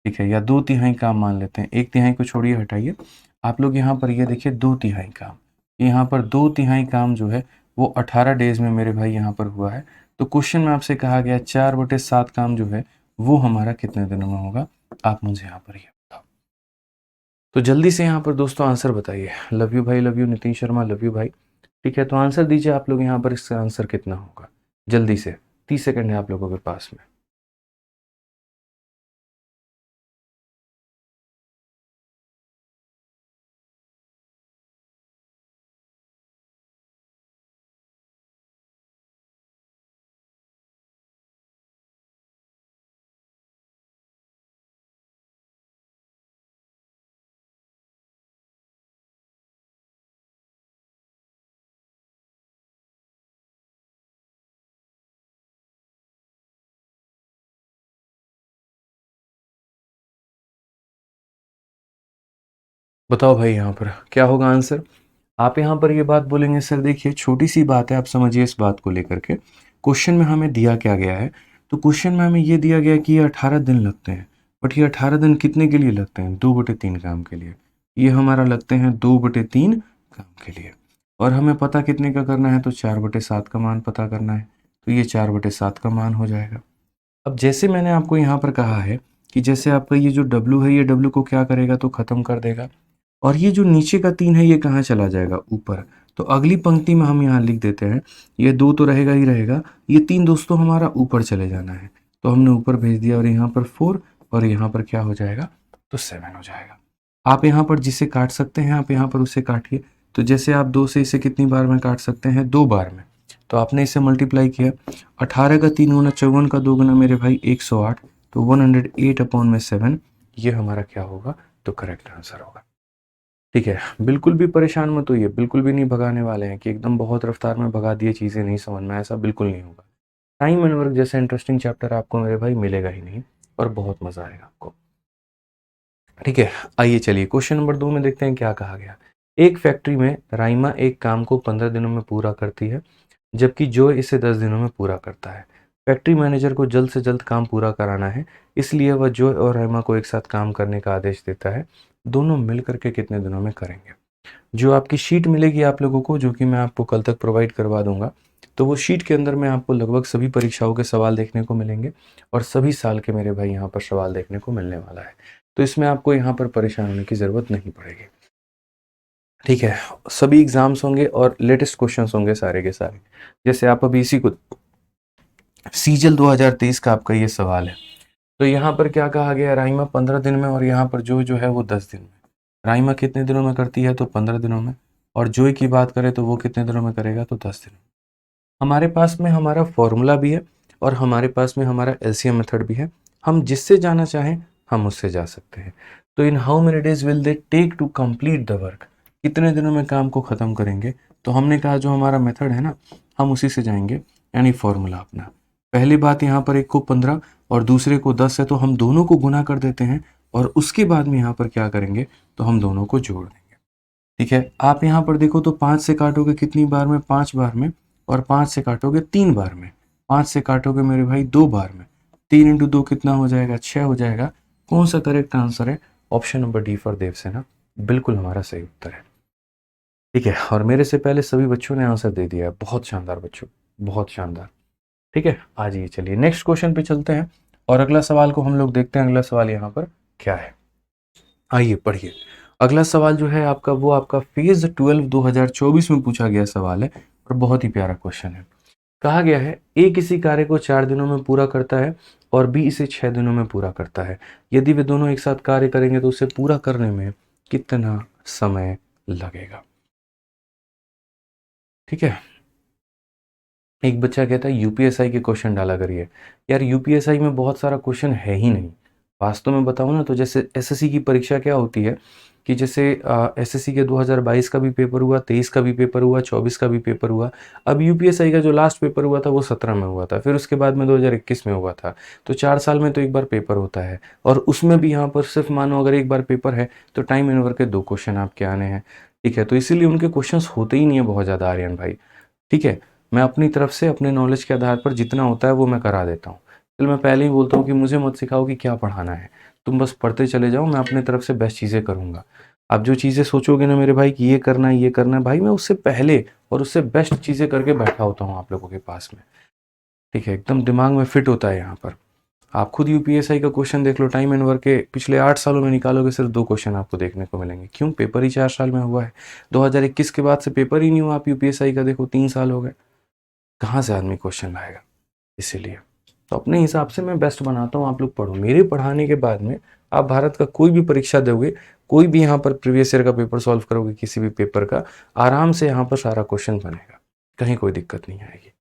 ठीक है, या 2/3 काम मान लेते हैं, 1/3 को छोड़िए हटाइए, आप लोग यहाँ पर ये देखिए 2/3 काम, यहाँ पर 2/3 काम जो है वो 18 डेज में मेरे भाई यहाँ पर हुआ है। तो क्वेश्चन में आपसे कहा गया 4/7 काम जो है वो हमारा कितने दिनों में होगा, आप मुझे यहाँ पर ये बताओ। तो जल्दी से यहाँ पर दोस्तों आंसर बताइए। लव यू भाई, love you Nitin Sharma, love you भाई। ठीक है, तो आंसर दीजिए आप लोग यहाँ पर, इसका आंसर कितना होगा, जल्दी से, 30 सेकंड है आप लोगों के पास में। बताओ भाई यहाँ पर क्या होगा आंसर। आप यहाँ पर ये बात बोलेंगे सर देखिए छोटी सी बात है, आप समझिए इस बात को लेकर के, क्वेश्चन में हमें दिया क्या गया है, तो क्वेश्चन में हमें ये दिया गया है कि ये 18 दिन लगते हैं, बट ये 18 दिन कितने के लिए लगते हैं, 2/3 काम के लिए, ये हमारा लगते हैं 2/3 काम के लिए, और हमें पता कितने का करना है, तो 4/7 का मान पता करना है, तो ये 4/7 का मान हो जाएगा। अब जैसे मैंने आपको यहाँ पर कहा है कि जैसे आपका ये जो W है, ये W को क्या करेगा, तो ख़त्म कर देगा, और ये जो नीचे का 3 है ये कहाँ चला जाएगा, ऊपर। तो अगली पंक्ति में हम यहाँ लिख देते हैं, ये 2 तो रहेगा ही रहेगा, ये 3 दोस्तों हमारा ऊपर चले जाना है, तो हमने ऊपर भेज दिया, और यहाँ पर 4 और यहाँ पर क्या हो जाएगा, तो 7 हो जाएगा। आप यहाँ पर जिसे काट सकते हैं आप यहाँ पर उसे काटिए। तो जैसे आप 2 से इसे कितनी बार में काट सकते हैं, 2 बार में। तो आपने इसे मल्टीप्लाई किया, 18 का 3 गुना 54 का 2 गुना मेरे भाई 108, तो 108/7 ये हमारा क्या होगा, तो करेक्ट आंसर होगा। ठीक है, बिल्कुल भी परेशान मत होइए, बिल्कुल भी नहीं भगाने वाले हैं कि एकदम बहुत रफ्तार में भगा दिए, चीज़ें नहीं समझ में, ऐसा बिल्कुल नहीं होगा। टाइम एंड वर्क जैसा इंटरेस्टिंग चैप्टर आपको मेरे भाई मिलेगा ही नहीं, और बहुत मज़ा आएगा आपको। ठीक है, आइए चलिए क्वेश्चन नंबर 2 में देखते हैं क्या कहा गया। एक फैक्ट्री में राइमा एक काम को 15 दिनों में पूरा करती है, जबकि जॉय इसे 10 दिनों में पूरा करता है। फैक्ट्री मैनेजर को जल्द से जल्द काम पूरा कराना है, इसलिए वह जॉय और राइमा को एक साथ काम करने का आदेश देता है। दोनों मिलकर के कितने दिनों में करेंगे। जो आपकी शीट मिलेगी आप लोगों को, जो कि मैं आपको कल तक प्रोवाइड करवा दूंगा, तो वो शीट के अंदर में आपको लगभग सभी परीक्षाओं के सवाल देखने को मिलेंगे, और सभी साल के मेरे भाई यहाँ पर सवाल देखने को मिलने वाला है। तो इसमें आपको यहाँ पर परेशान होने की ज़रूरत नहीं पड़ेगी। ठीक है, सभी एग्जाम्स होंगे और लेटेस्ट क्वेश्चंस होंगे सारे के सारे। जैसे आप अभी इसी को सीजल 2023 का आपका ये सवाल है, तो यहाँ पर क्या कहा गया, राइमा 15 दिन में, और यहाँ पर जो है वो 10 दिन में। राइमा कितने दिनों में करती है, तो 15 दिनों में, और जोई की बात करें तो वो कितने दिनों में करेगा, तो 10 दिन। हमारे पास में हमारा फॉर्मूला भी है, और हमारे पास में हमारा एलसीएम मेथड भी है, हम जिससे जाना चाहें हम उससे जा सकते हैं। तो in how many days will they take to complete the work, कितने दिनों में काम को ख़त्म करेंगे, तो हमने कहा जो हमारा मेथड है ना, हम उसी से जाएंगे, यानी फॉर्मूला अपना। पहली बात यहाँ पर एक को 15 और दूसरे को 10 है, तो हम दोनों को गुना कर देते हैं, और उसके बाद में यहाँ पर क्या करेंगे, तो हम दोनों को जोड़ देंगे। ठीक है, आप यहाँ पर देखो तो 5 से काटोगे कितनी बार में, 5 बार में, और 5 से काटोगे 3 बार में, 5 से काटोगे मेरे भाई 2 बार में, 3 इंटू 2 कितना हो जाएगा, 6 हो जाएगा। कौन सा करेक्ट आंसर है, option number D for Devasena, बिल्कुल हमारा सही उत्तर है। ठीक है, और मेरे से पहले सभी बच्चों ने आंसर दे दिया है, बहुत शानदार बच्चों, बहुत शानदार। ठीक है, आ जाइए, चलिए नेक्स्ट क्वेश्चन पे चलते हैं और अगला सवाल को हम लोग देखते हैं। अगला सवाल यहाँ पर क्या है, आइए पढ़िए। अगला सवाल जो है आपका, वो आपका फेज 12 2024 में पूछा गया सवाल है और बहुत ही प्यारा क्वेश्चन है। कहा गया है ए किसी कार्य को 4 दिनों में पूरा करता है और बी इसे 6 दिनों में पूरा करता है। यदि वे दोनों एक साथ कार्य करेंगे तो उसे पूरा करने में कितना समय लगेगा। ठीक है, एक बच्चा कहता है यूपीएसआई के क्वेश्चन डाला करिए। यार यूपीएसआई में बहुत सारा क्वेश्चन है ही नहीं। वास्तव में बताऊं ना तो जैसे एसएससी की परीक्षा क्या होती है कि जैसे एसएससी के 2022 का भी पेपर हुआ, 23 का भी पेपर हुआ, 24 का भी पेपर हुआ। अब यूपीएसआई का जो लास्ट पेपर हुआ था वो 17 में हुआ था, फिर उसके बाद में 2021 में हुआ था। तो 4 साल में तो एक बार पेपर होता है और उसमें भी यहाँ पर सिर्फ मानो अगर एक बार पेपर है तो टाइम एंड वर्क के 2 क्वेश्चन आपके आने हैं। ठीक है, तो इसीलिए उनके क्वेश्चन होते ही नहीं है बहुत ज़्यादा आर्यन भाई। ठीक है, मैं अपनी तरफ से अपने नॉलेज के आधार पर जितना होता है वो मैं करा देता हूँ। चल मैं पहले ही बोलता हूँ कि मुझे मत सिखाओ कि क्या पढ़ाना है, तुम बस पढ़ते चले जाओ, मैं अपने तरफ से बेस्ट चीज़ें करूँगा। आप जो चीज़ें सोचोगे ना मेरे भाई कि ये करना है ये करना है, भाई मैं उससे पहले और उससे बेस्ट चीज़ें करके बैठा होता हूँ आप लोगों के पास में। ठीक है, एकदम दिमाग में फिट होता है यहाँ पर। आप खुद यूपीएसआई का क्वेश्चन देख लो, टाइम एंड वर्क के पिछले 8 सालों में निकालोगे सिर्फ 2 क्वेश्चन आपको देखने को मिलेंगे। क्यों? पेपर ही 4 साल में हुआ है। 2021 के बाद से पेपर ही नहीं हुआ, आप यूपीएसआई का देखो 3 साल हो गए। कहाँ से आदमी क्वेश्चन लाएगा? इसीलिए तो अपने हिसाब से मैं बेस्ट बनाता हूँ, आप लोग पढ़ो। मेरे पढ़ाने के बाद में आप भारत का कोई भी परीक्षा दोगे, कोई भी यहाँ पर प्रीवियस ईयर का पेपर सॉल्व करोगे, किसी भी पेपर का, आराम से यहाँ पर सारा क्वेश्चन बनेगा, कहीं कोई दिक्कत नहीं आएगी।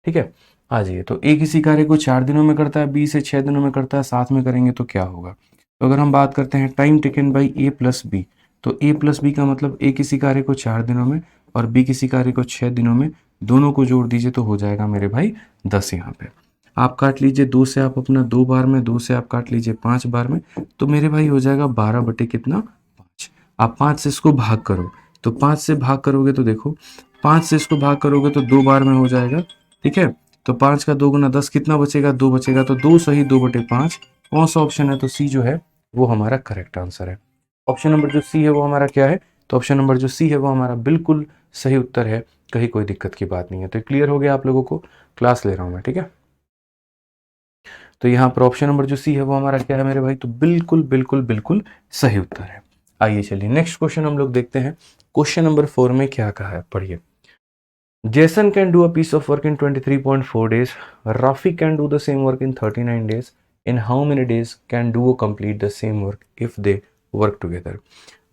ठीक है, आ जाइए। तो ए किसी कार्य को 4 दिनों में करता है, बी से 6 दिनों में करता है, साथ में करेंगे तो क्या होगा। तो अगर हम बात करते हैं time taken by A plus B, तो ए प्लस बी का मतलब ए किसी कार्य को 4 दिनों में और बी किसी कार्य को 6 दिनों में, दोनों को जोड़ दीजिए तो हो जाएगा मेरे भाई 10। यहाँ पे आप काट लीजिए 2 से, आप अपना 2 बार में, 2 से आप काट लीजिए 5 बार में, तो मेरे भाई हो जाएगा 12 बटे कितना, 5। आप 5 से इसको भाग करो, तो 5 से भाग करोगे तो देखो 5 से इसको भाग करोगे तो 2 बार में हो जाएगा। ठीक है, तो 5 का 2 गुना 10 कितना बचेगा, 2 बचेगा, तो 2 सही 2 बटे 5। कौन सा ऑप्शन है? तो सी जो है वो हमारा करेक्ट आंसर है। ऑप्शन नंबर जो सी है वो हमारा क्या है? तो ऑप्शन नंबर जो सी है वो हमारा बिल्कुल सही उत्तर है, कहीं कोई दिक्कत की बात नहीं है। तो क्लियर हो गया आप लोगों को? क्लास ले रहा हूं मैं, ठीक है। तो यहाँ पर ऑप्शन नंबर जो सी है वो हमारा क्या है मेरे भाई? तो बिल्कुल बिल्कुल बिल्कुल सही उत्तर है। आइए चलिए नेक्स्ट क्वेश्चन हम लोग देखते हैं। क्वेश्चन नंबर 4 में क्या कहा है, पढ़िए। Jason can do a piece of work in 23.4 days. Rafi can do the same work in 39 days. In how many days can duo complete the same work if they work together?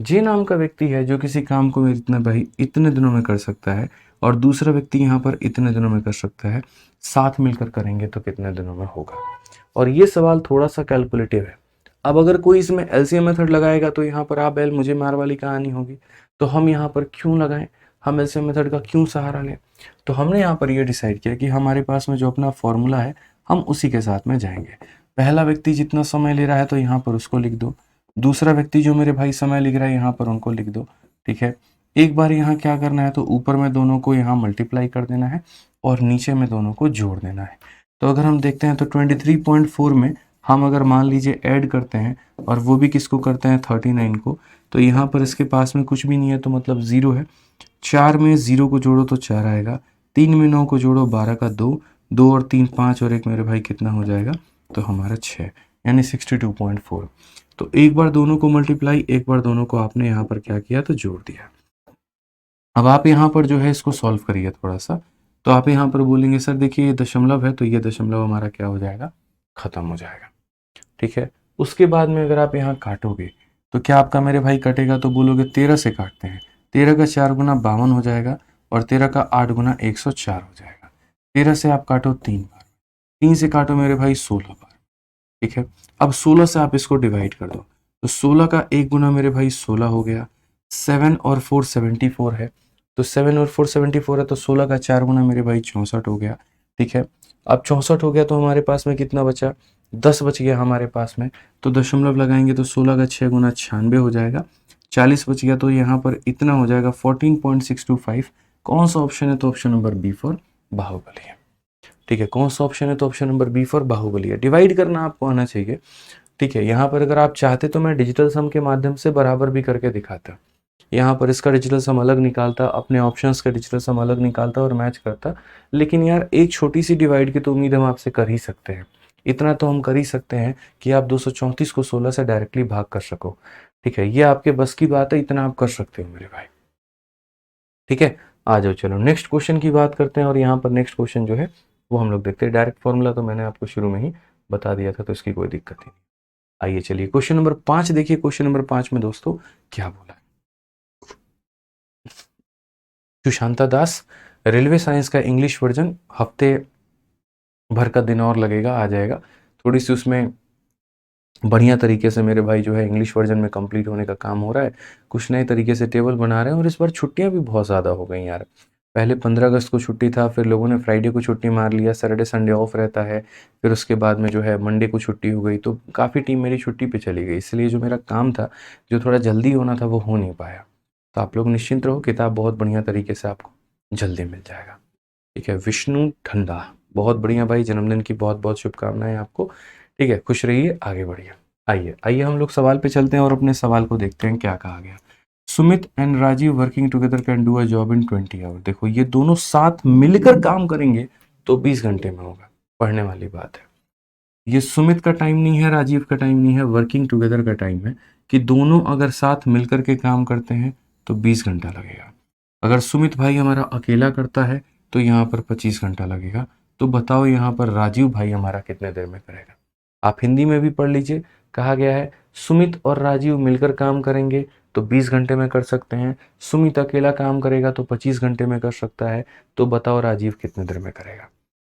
जे नाम का व्यक्ति है जो किसी काम को इतना भाई इतने दिनों में कर सकता है और दूसरा व्यक्ति यहाँ पर इतने दिनों में कर सकता है, साथ मिलकर करेंगे तो कितने दिनों में होगा। और ये सवाल थोड़ा सा कैलकुलेटिव है। अब अगर कोई इसमें एलसीएम मेथड लगाएगा तो यहाँ पर आप बैल मुझे मार वाली कहानी होगी। तो हम यहाँ पर क्यों लगाएं, हम एलसीएम मेथड का क्यों सहारा लें? तो हमने यहाँ पर ये डिसाइड किया कि हमारे पास में जो अपना फॉर्मूला है हम उसी के साथ में जाएंगे। पहला व्यक्ति जितना समय ले रहा है तो यहाँ पर उसको लिख दो, दूसरा व्यक्ति जो मेरे भाई समय लिख रहा है यहाँ पर उनको लिख दो। ठीक है, एक बार यहाँ क्या करना है, तो ऊपर में दोनों को यहाँ मल्टीप्लाई कर देना है और नीचे में दोनों को जोड़ देना है। तो अगर हम देखते हैं तो 23.4 में हम अगर मान लीजिए ऐड करते हैं और वो भी किसको करते हैं, 39 को, तो यहाँ पर इसके पास में कुछ भी नहीं है तो मतलब 0 है। 4 में 0 को जोड़ो तो 4 आएगा, 3 में 9 को जोड़ो 12 का 2, 2 और 3 5 और 1 मेरे भाई कितना हो जाएगा, तो हमारा 6, यानी 62.4। तो एक बार दोनों को मल्टीप्लाई, एक बार दोनों को आपने यहाँ पर क्या किया, तो जोड़ दिया। अब आप यहाँ पर जो है इसको सॉल्व करिए थोड़ा सा। तो आप यहाँ पर बोलेंगे सर देखिए ये दशमलव है, तो ये दशमलव हमारा क्या हो जाएगा, खत्म हो जाएगा। ठीक है, उसके बाद में अगर आप यहाँ काटोगे तो क्या आपका मेरे भाई कटेगा, तो बोलोगे 13 से काटते हैं, 13 का 4 गुना 52 हो जाएगा और 13 का 8 गुना 104 हो जाएगा। 13 से आप काटो 3 बार, 3 से काटो मेरे भाई 16 बार। ठीक है, अब 16 से आप इसको डिवाइड कर दो, तो 16 का 1 गुना मेरे भाई 16 हो गया। 7 और 4 74 है, तो 7 और 4 74 है, तो 16 का 4 गुना मेरे भाई 64 हो गया। ठीक है, अब 64 हो गया तो हमारे पास में कितना बचा, 10 बच गया हमारे पास में। तो दशमलव लगाएंगे तो 16 का 6 गुना 96 हो जाएगा, 40 बच गया, तो यहाँ पर इतना हो जाएगा 14.625। कौन सा ऑप्शन है, तो option number B for Baahubali है। ठीक है, कौन सा ऑप्शन है, तो option number B for Baahubali है। डिवाइड करना आपको आना चाहिए। ठीक है, यहाँ पर अगर आप चाहते तो मैं डिजिटल सम के माध्यम से बराबर भी करके दिखाता, यहाँ पर इसका डिजिटल सम अलग निकालता, अपने ऑप्शंस का डिजिटल सम अलग निकालता और मैच करता। लेकिन यार एक छोटी सी डिवाइड की तो उम्मीद हम आपसे कर ही सकते हैं। इतना तो हम कर ही सकते हैं कि आप 234 को 16 से डायरेक्टली भाग कर सको। ठीक है, ये आपके बस की बात है, इतना आप कर सकते हो मेरे भाई। ठीक है, आ जाओ चलो नेक्स्ट क्वेश्चन की बात करते हैं। और यहाँ पर नेक्स्ट क्वेश्चन जो है वो हम लोग देखते हैं। डायरेक्ट फॉर्मूला तो मैंने आपको शुरू में ही बता दिया था, तो इसकी कोई दिक्कत नहीं। आइए चलिए क्वेश्चन नंबर 5 देखिए। क्वेश्चन नंबर 5 में दोस्तों क्या बोला है। सुशांता दास, रेलवे साइंस का इंग्लिश वर्जन हफ्ते भर का दिन और लगेगा, आ जाएगा। थोड़ी सी उसमें बढ़िया तरीके से मेरे भाई जो है इंग्लिश वर्जन में कंप्लीट होने का काम हो रहा है। कुछ नए तरीके से टेबल बना रहे हैं और इस बार छुट्टियां भी बहुत ज़्यादा हो गई यार। पहले 15 अगस्त को छुट्टी था, फिर लोगों ने फ्राइडे को छुट्टी मार लिया, सैटरडे संडे ऑफ रहता है। फिर उसके बाद में जो है मंडे को छुट्टी हो गई, तो काफ़ी टीम मेरी छुट्टी पे चली गई। इसलिए जो मेरा काम था, जो थोड़ा जल्दी होना था, वो हो नहीं पाया। तो आप लोग निश्चिंत रहो, किताब बहुत बढ़िया तरीके से आपको जल्दी मिल जाएगा। ठीक है, विष्णु ठंडा, बहुत बढ़िया भाई, जन्मदिन की बहुत बहुत शुभकामनाएं आपको। ठीक है, खुश रहिए, आगे बढ़िए। आइए आइए हम लोग सवाल पे चलते हैं और अपने सवाल को देखते हैं क्या कहा गया। Sumit and Rajeev working together can do a job in 20 hour. देखो ये दोनों साथ मिलकर काम करेंगे तो 20 घंटे में होगा, पढ़ने वाली बात है। ये सुमित का टाइम नहीं है, राजीव का टाइम नहीं है, वर्किंग टुगेदर का टाइम है कि दोनों अगर साथ मिलकर के काम करते हैं तो 20 घंटा लगेगा। अगर सुमित भाई हमारा अकेला करता है तो यहाँ पर 25 घंटा लगेगा। तो बताओ यहाँ पर राजीव भाई हमारा कितने देर में करेगा। आप हिंदी में भी पढ़ लीजिए, कहा गया है सुमित और राजीव मिलकर काम करेंगे तो 20 घंटे में कर सकते हैं। सुमित अकेला काम करेगा तो 25 घंटे में कर सकता है। तो बताओ राजीव कितने देर में करेगा।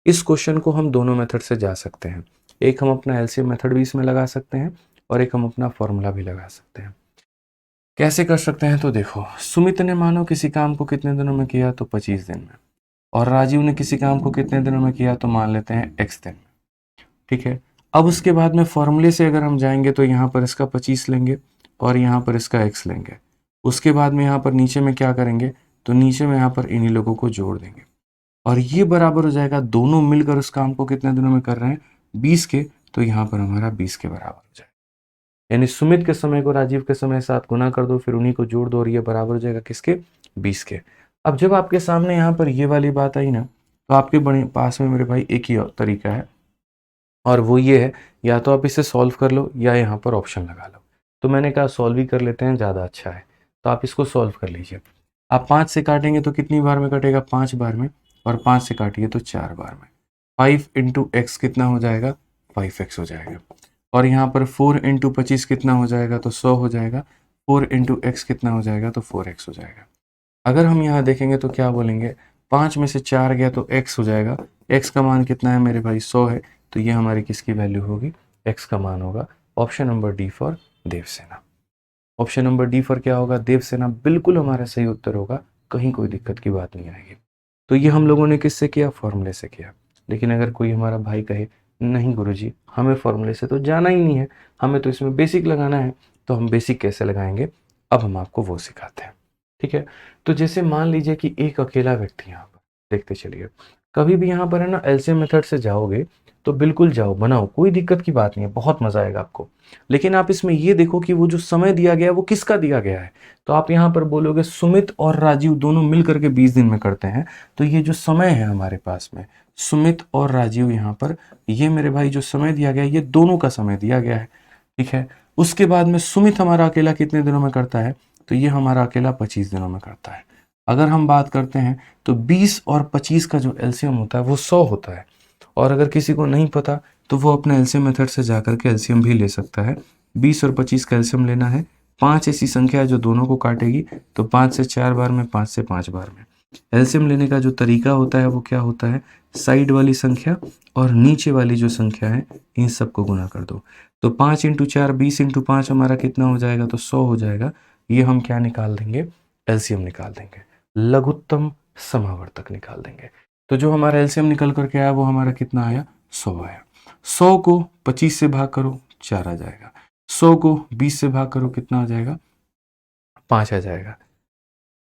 इस क्वेश्चन को हम दोनों मेथड से जा सकते हैं। एक हम अपना एलसीएम मेथड भी इसमें लगा सकते हैं और एक हम अपना फॉर्मूला भी लगा सकते हैं। कैसे कर सकते हैं, तो देखो सुमित ने मानो किसी काम को कितने दिनों में किया तो 25 दिन में, और राजीव ने किसी काम को कितने दिनों में किया तो मान लेते हैं x दिन में। ठीक है, अब उसके बाद में फॉर्मूले से अगर हम जाएंगे तो यहाँ पर इसका 25 लेंगे और यहाँ पर इसका x लेंगे। उसके बाद में यहाँ पर नीचे में क्या करेंगे, तो नीचे में यहाँ पर इन्हीं लोगों को जोड़ देंगे और ये बराबर हो जाएगा, दोनों मिलकर उस काम को कितने दिनों में कर रहे हैं 20 के, तो यहाँ पर हमारा 20 के बराबर हो जाएगा। यानी सुमित के समय को राजीव के समय के साथ गुना कर दो, फिर उन्हीं को जोड़ दो और ये बराबर हो जाएगा किसके, 20 के। अब जब आपके सामने यहाँ पर ये वाली बात आई ना, तो आपके बड़े पास में मेरे भाई एक ही तरीका है और वो ये है, या तो आप इसे सॉल्व कर लो या यहाँ पर ऑप्शन लगा लो। तो मैंने कहा सॉल्व ही कर लेते हैं, ज़्यादा अच्छा है। तो आप इसको सॉल्व कर लीजिए। आप 5 से काटेंगे तो कितनी बार में कटेगा, 5 बार में, और 5 से काटिए तो 4 बार में। 5 इंटू एक्स कितना हो जाएगा, 5x हो जाएगा। और यहाँ पर 4 इंटू 25 कितना हो जाएगा, तो 100 हो जाएगा। 4 इंटू एक्स कितना हो जाएगा, तो 4x हो जाएगा। अगर हम यहाँ देखेंगे तो क्या बोलेंगे, 5 में से 4 गया तो x हो जाएगा। x का मान कितना है मेरे भाई, 100 है। तो ये हमारी किसकी वैल्यू होगी, x का मान होगा। Option number D for Devasena. Option number D for क्या होगा, देवसेना, बिल्कुल हमारा सही उत्तर होगा। कहीं कोई दिक्कत की बात नहीं आएगी। तो ये हम लोगों ने किससे किया, फॉर्मूले से किया। लेकिन अगर कोई हमारा भाई कहे नहीं गुरुजी हमें फॉर्मूले से तो जाना ही नहीं है, हमें तो इसमें बेसिक लगाना है, तो हम बेसिक कैसे लगाएंगे, अब हम आपको वो सिखाते हैं। ठीक है, तो जैसे मान लीजिए कि एक अकेला व्यक्ति, यहाँ पर देखते चलिए, कभी भी यहाँ पर है ना एलसीएम मेथड से जाओगे तो बिल्कुल जाओ, बनाओ, कोई दिक्कत की बात नहीं है, बहुत मजा आएगा आपको। लेकिन आप इसमें ये देखो कि वो जो समय दिया गया है वो किसका दिया गया है। तो आप यहाँ पर बोलोगे सुमित और राजीव दोनों मिल करके 20 दिन में करते हैं। तो ये जो समय है हमारे पास में, सुमित और राजीव, यहाँ पर ये मेरे भाई जो समय दिया गया है ये दोनों का समय दिया गया है। ठीक है, उसके बाद में सुमित हमारा अकेला कितने दिनों में करता है, तो ये हमारा अकेला 25 दिनों में करता है। अगर हम बात करते हैं तो 20 और 25 का जो एलसीएम होता है वो 100 होता है। और अगर किसी को नहीं पता तो वो अपने एलसीएम मेथड से जाकर के एलसीएम भी ले सकता है। 20 और 25 का एलसीएम लेना है। 5 ऐसी संख्या है जो दोनों को काटेगी, तो 5 से 4 बार में, 5 से 5 बार में। एलसीएम लेने का जो तरीका होता है वो क्या होता है, साइड वाली संख्या और नीचे वाली जो संख्या है इन सबको गुना कर दो। तो 5 इंटू 4 20 इंटू 5 हमारा कितना हो जाएगा, तो 100 हो जाएगा। ये हम क्या निकाल देंगे, एलसीएम निकाल देंगे, लघुत्तम समावर्तक निकाल देंगे। तो जो हमारा एलसीएम निकल करके आया वो हमारा कितना आया, 100 आया। 100 को 25 से भाग करो, 4 आ जाएगा। 100 को 20 से भाग करो, कितना आ जाएगा, 5 आ जाएगा।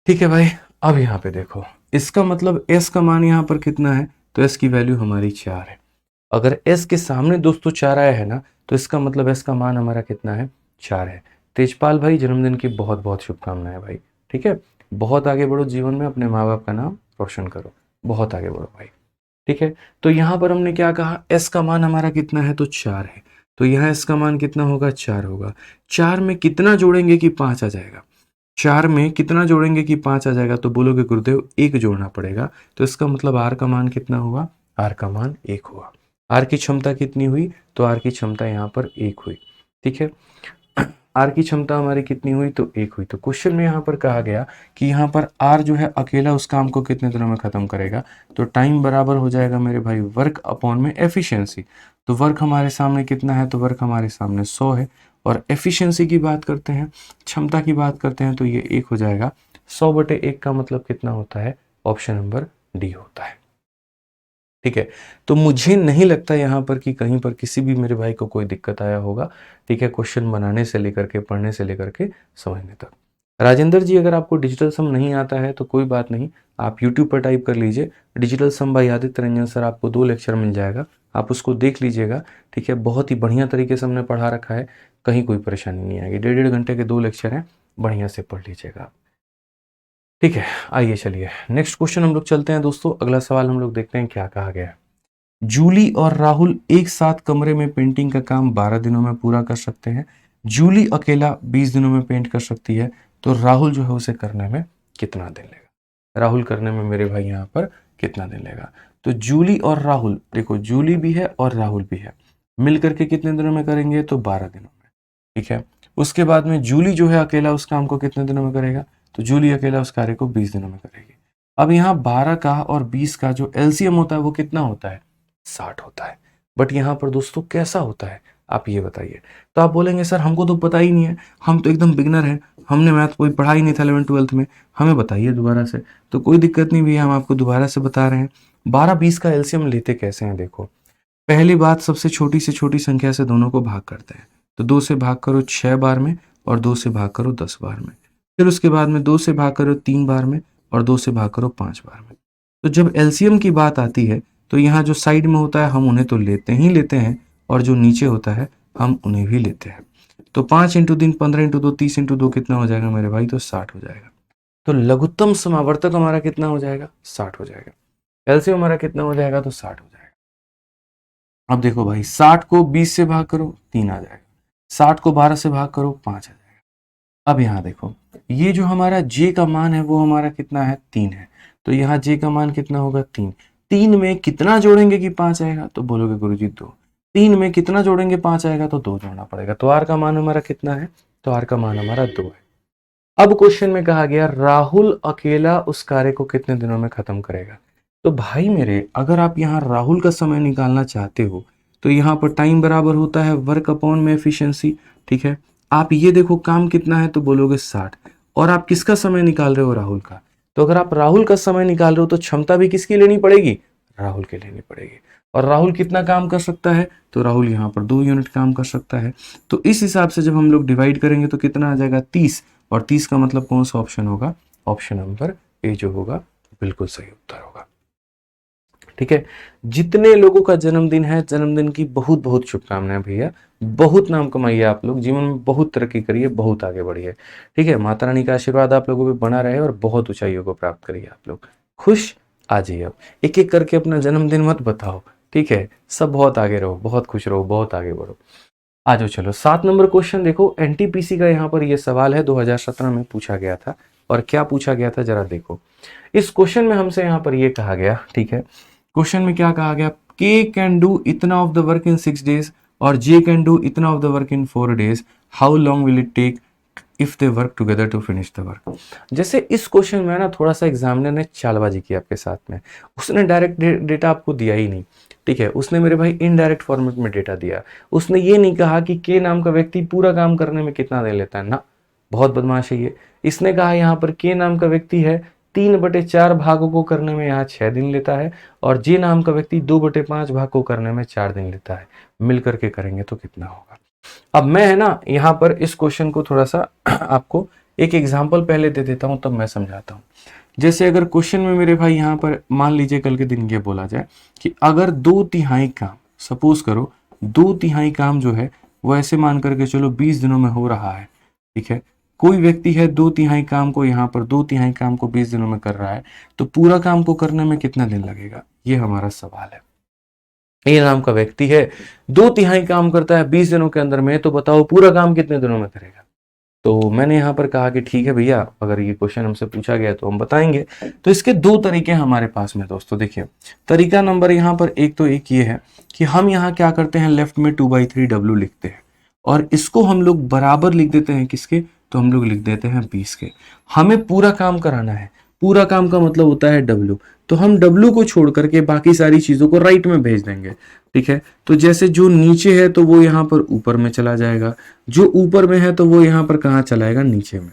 ठीक है भाई, अब यहाँ पे देखो, इसका मतलब s का मान यहाँ पर कितना है, तो s की वैल्यू हमारी 4 है। अगर s के सामने दोस्तों 4 आया है ना, तो इसका मतलब s का मान हमारा कितना है, 4 है। तेजपाल भाई, जन्मदिन की बहुत बहुत शुभकामनाएं भाई। ठीक है, बहुत आगे बढ़ो जीवन में, अपने माँ बाप का नाम रोशन करो, बहुत आगे बढ़ो भाई। ठीक है, तो यहाँ पर हमने क्या कहा, एस का मान हमारा कितना है, तो 4 है। तो यहाँ एस का मान कितना होगा, 4 होगा। 4 में कितना जोड़ेंगे कि 5 आ जाएगा, 4 में कितना जोड़ेंगे कि 5 आ जाएगा, तो बोलोगे गुरुदेव 1 जोड़ना पड़ेगा। तो इसका मतलब आर का मान कितना हुआ, आर का मान 1 हुआ। आर की क्षमता कितनी हुई, तो आर की क्षमता यहाँ पर 1 हुई। ठीक है, आर की क्षमता हमारी कितनी हुई, तो 1 हुई। तो क्वेश्चन में यहाँ पर कहा गया कि यहाँ पर आर जो है अकेला उस काम को कितने दिनों में खत्म करेगा। तो टाइम बराबर हो जाएगा मेरे भाई वर्क अपॉन में एफिशिएंसी। तो वर्क हमारे सामने कितना है, तो वर्क हमारे सामने 100 है। और एफिशिएंसी की बात करते हैं, क्षमता की बात करते हैं, तो ये 1 हो जाएगा। 100/1 का मतलब कितना होता है, ऑप्शन नंबर डी होता है। ठीक है, तो मुझे नहीं लगता यहाँ पर कि कहीं पर किसी भी मेरे भाई को कोई दिक्कत आया होगा। ठीक है, क्वेश्चन बनाने से लेकर के, पढ़ने से लेकर के समझने तक। राजेंद्र जी, अगर आपको डिजिटल सम नहीं आता है तो कोई बात नहीं, आप यूट्यूब पर टाइप कर लीजिए डिजिटल सम बाय आदित्य रंजन सर, आपको 2 लेक्चर मिल जाएगा, आप उसको देख लीजिएगा। ठीक है, बहुत ही बढ़िया तरीके से हमने पढ़ा रखा है, कहीं कोई परेशानी नहीं आएगी। 1.5 घंटे के 2 लेक्चर हैं, बढ़िया से पढ़ लीजिएगा। ठीक है, आइए चलिए नेक्स्ट क्वेश्चन हम लोग चलते हैं दोस्तों। अगला सवाल हम लोग देखते हैं क्या कहा गया है। जूली और राहुल एक साथ कमरे में पेंटिंग का काम 12 दिनों में पूरा कर सकते हैं। जूली अकेला 20 दिनों में पेंट कर सकती है, तो राहुल जो है उसे करने में कितना दिन लेगा। राहुल करने में मेरे भाई यहाँ पर कितना दिन लेगा। तो जूली और राहुल, देखो जूली भी है और राहुल भी है, मिल करके कितने दिनों में करेंगे, तो 12 दिनों में। ठीक है, उसके बाद में जूली जो है अकेला उस काम को कितने दिनों में करेगा, तो जूली अकेला उस कार्य को 20 दिनों में करेगी। अब यहाँ 12 का और 20 का जो एलसीएम होता है वो कितना होता है, 60 होता है। बट यहाँ पर दोस्तों कैसा होता है, आप ये बताइए। तो आप बोलेंगे सर हमको तो पता ही नहीं है, हम तो एकदम बिगनर हैं, हमने मैथ कोई पढ़ा ही नहीं था 11th-12th में, हमें बताइए दोबारा से। तो कोई दिक्कत नहीं भैया, हम आपको दोबारा से बता रहे हैं। 12-20 का एलसीएम लेते कैसे हैं, देखो पहली बात, सबसे छोटी से छोटी संख्या से दोनों को भाग करते हैं। तो 2 से भाग करो 6 बार में, और 2 से भाग करो 10 बार में। फिर उसके बाद में 2 से भाग करो 3 बार में, और 2 से भाग करो 5 बार में। तो जब एलसीएम की बात आती है, तो यहाँ जो साइड में होता है हम उन्हें तो लेते ही लेते हैं, और जो नीचे होता है हम उन्हें भी लेते हैं। तो 5 इंटू 3 15 इंटू 2 30 इंटू 2 कितना हो जाएगा मेरे भाई, तो 60 हो जाएगा। तो लघुत्तम समावर्तक हमारा कितना हो जाएगा, 60 हो जाएगा। एलसीएम हमारा कितना हो जाएगा, तो 60 हो जाएगा। अब देखो भाई, 60 को 20 से भाग करो 3 आ जाएगा, 60 को 12 से भाग करो 5 आ जाएगा। अब यहाँ देखो, ये जो हमारा जे का मान है वो हमारा कितना है, 3 है। तो यहाँ जे का मान कितना होगा, 3। 3 में कितना जोड़ेंगे कि 5 आएगा, तो बोलोगे गुरुजी 2। 3 में कितना जोड़ेंगे 5 आएगा, तो 2 जोड़ना पड़ेगा। तो आर का मान हमारा कितना है, तो आर का मान हमारा 2 है। अब क्वेश्चन में कहा गया राहुल अकेला उस कार्य को कितने दिनों में खत्म करेगा। तो भाई मेरे, अगर आप यहाँ राहुल का समय निकालना चाहते हो, तो यहाँ पर टाइम बराबर होता है वर्क अपॉन में एफिशिएंसी। ठीक है, आप ये देखो काम कितना है, तो बोलोगे 60। और आप किसका समय निकाल रहे हो, राहुल का। तो अगर आप राहुल का समय निकाल रहे हो, तो क्षमता भी किसकी लेनी पड़ेगी, राहुल की लेनी पड़ेगी। और राहुल कितना काम कर सकता है, तो राहुल यहाँ पर 2 यूनिट काम कर सकता है। तो इस हिसाब से जब हम लोग डिवाइड करेंगे तो कितना आ जाएगा, 30। और 30 का मतलब कौन सा ऑप्शन होगा, ऑप्शन नंबर ए जो होगा बिल्कुल सही उत्तर होगा। ठीक है, जितने लोगों का जन्मदिन है, जन्मदिन की बहुत बहुत शुभकामनाएं भैया। बहुत नाम कमाइए आप लोग, जीवन में बहुत तरक्की करिए, बहुत आगे बढ़िए। ठीक है, माता रानी का आशीर्वाद आप लोगों पे बना रहे और बहुत ऊंचाइयों को प्राप्त करिए आप लोग। खुश आ जाइए। अब एक एक करके अपना जन्मदिन मत बताओ, ठीक है, सब बहुत आगे रहो, बहुत खुश रहो, बहुत आगे बढ़ो। आ जाओ चलो 7 नंबर क्वेश्चन देखो, एनटीपीसी का यहाँ पर ये सवाल है, 2017 में पूछा गया था। और क्या पूछा गया था जरा देखो। इस क्वेश्चन में हमसे यहाँ पर ये कहा गया, ठीक है, क्वेश्चन में क्या कहा गया, के कैन डू इतना of the work in 6 days और जे कैन डू इतना of the work in 4 days, how long will it take if they work together to finish the work. जैसे इस क्वेश्चन में ना थोड़ा सा एग्जामिनर ने चालबाजी की आपके साथ में, उसने डायरेक्ट डेटा आपको दिया ही नहीं। ठीक है, उसने मेरे भाई इनडायरेक्ट फॉर्मेट में डेटा दिया। उसने ये नहीं कहा कि के नाम का व्यक्ति पूरा काम करने में कितना दे लेता है ना, बहुत बदमाश है ये। इसने कहा यहाँ पर के नाम का व्यक्ति है 3/4 भागों को करने में यहाँ 6 दिन लेता है, और जे नाम का व्यक्ति 2/5 भाग को करने में 4 दिन लेता है। मिलकर के करेंगे तो कितना होगा। अब मैं है ना यहाँ पर इस क्वेश्चन को थोड़ा सा आपको एक एग्जाम्पल पहले दे देता हूँ, तब मैं समझाता हूँ। जैसे अगर क्वेश्चन में मेरे भाई यहाँ पर मान लीजिए कल के दिन ये बोला जाए कि अगर 2/3 काम, सपोज करो 2/3 काम जो है वो ऐसे मान करके चलो 20 दिनों में हो रहा है, ठीक है, कोई व्यक्ति है 2/3 काम को यहाँ पर 2/3 काम को 20 दिनों में कर रहा है, तो पूरा काम को करने में कितना दिन लगेगा, ये हमारा सवाल है। ए नाम का व्यक्ति है, 2/3 काम करता है 20 दिनों के अंदर में, तो बताओ पूरा काम कितने दिनों में करेगा। तो मैंने यहाँ पर कहा कि ठीक है भैया, अगर ये क्वेश्चन हमसे पूछा गया तो हम बताएंगे। तो इसके दो तरीके हमारे पास में दोस्तों, देखिए तरीका नंबर यहाँ पर एक ये है कि हम यहाँ क्या करते हैं, लेफ्ट में 2/3 W लिखते हैं और इसको हम लोग बराबर लिख देते हैं किसके, तो हम लोग लिख देते हैं 20 के। हमें पूरा काम कराना है, पूरा काम का मतलब होता है W, तो हम W को छोड़ करके बाकी सारी चीजों को राइट में भेज देंगे। ठीक है, तो जैसे जो नीचे है तो वो यहाँ पर ऊपर में चला जाएगा, जो ऊपर में है तो वो यहाँ पर कहाँ चलाएगा, नीचे में।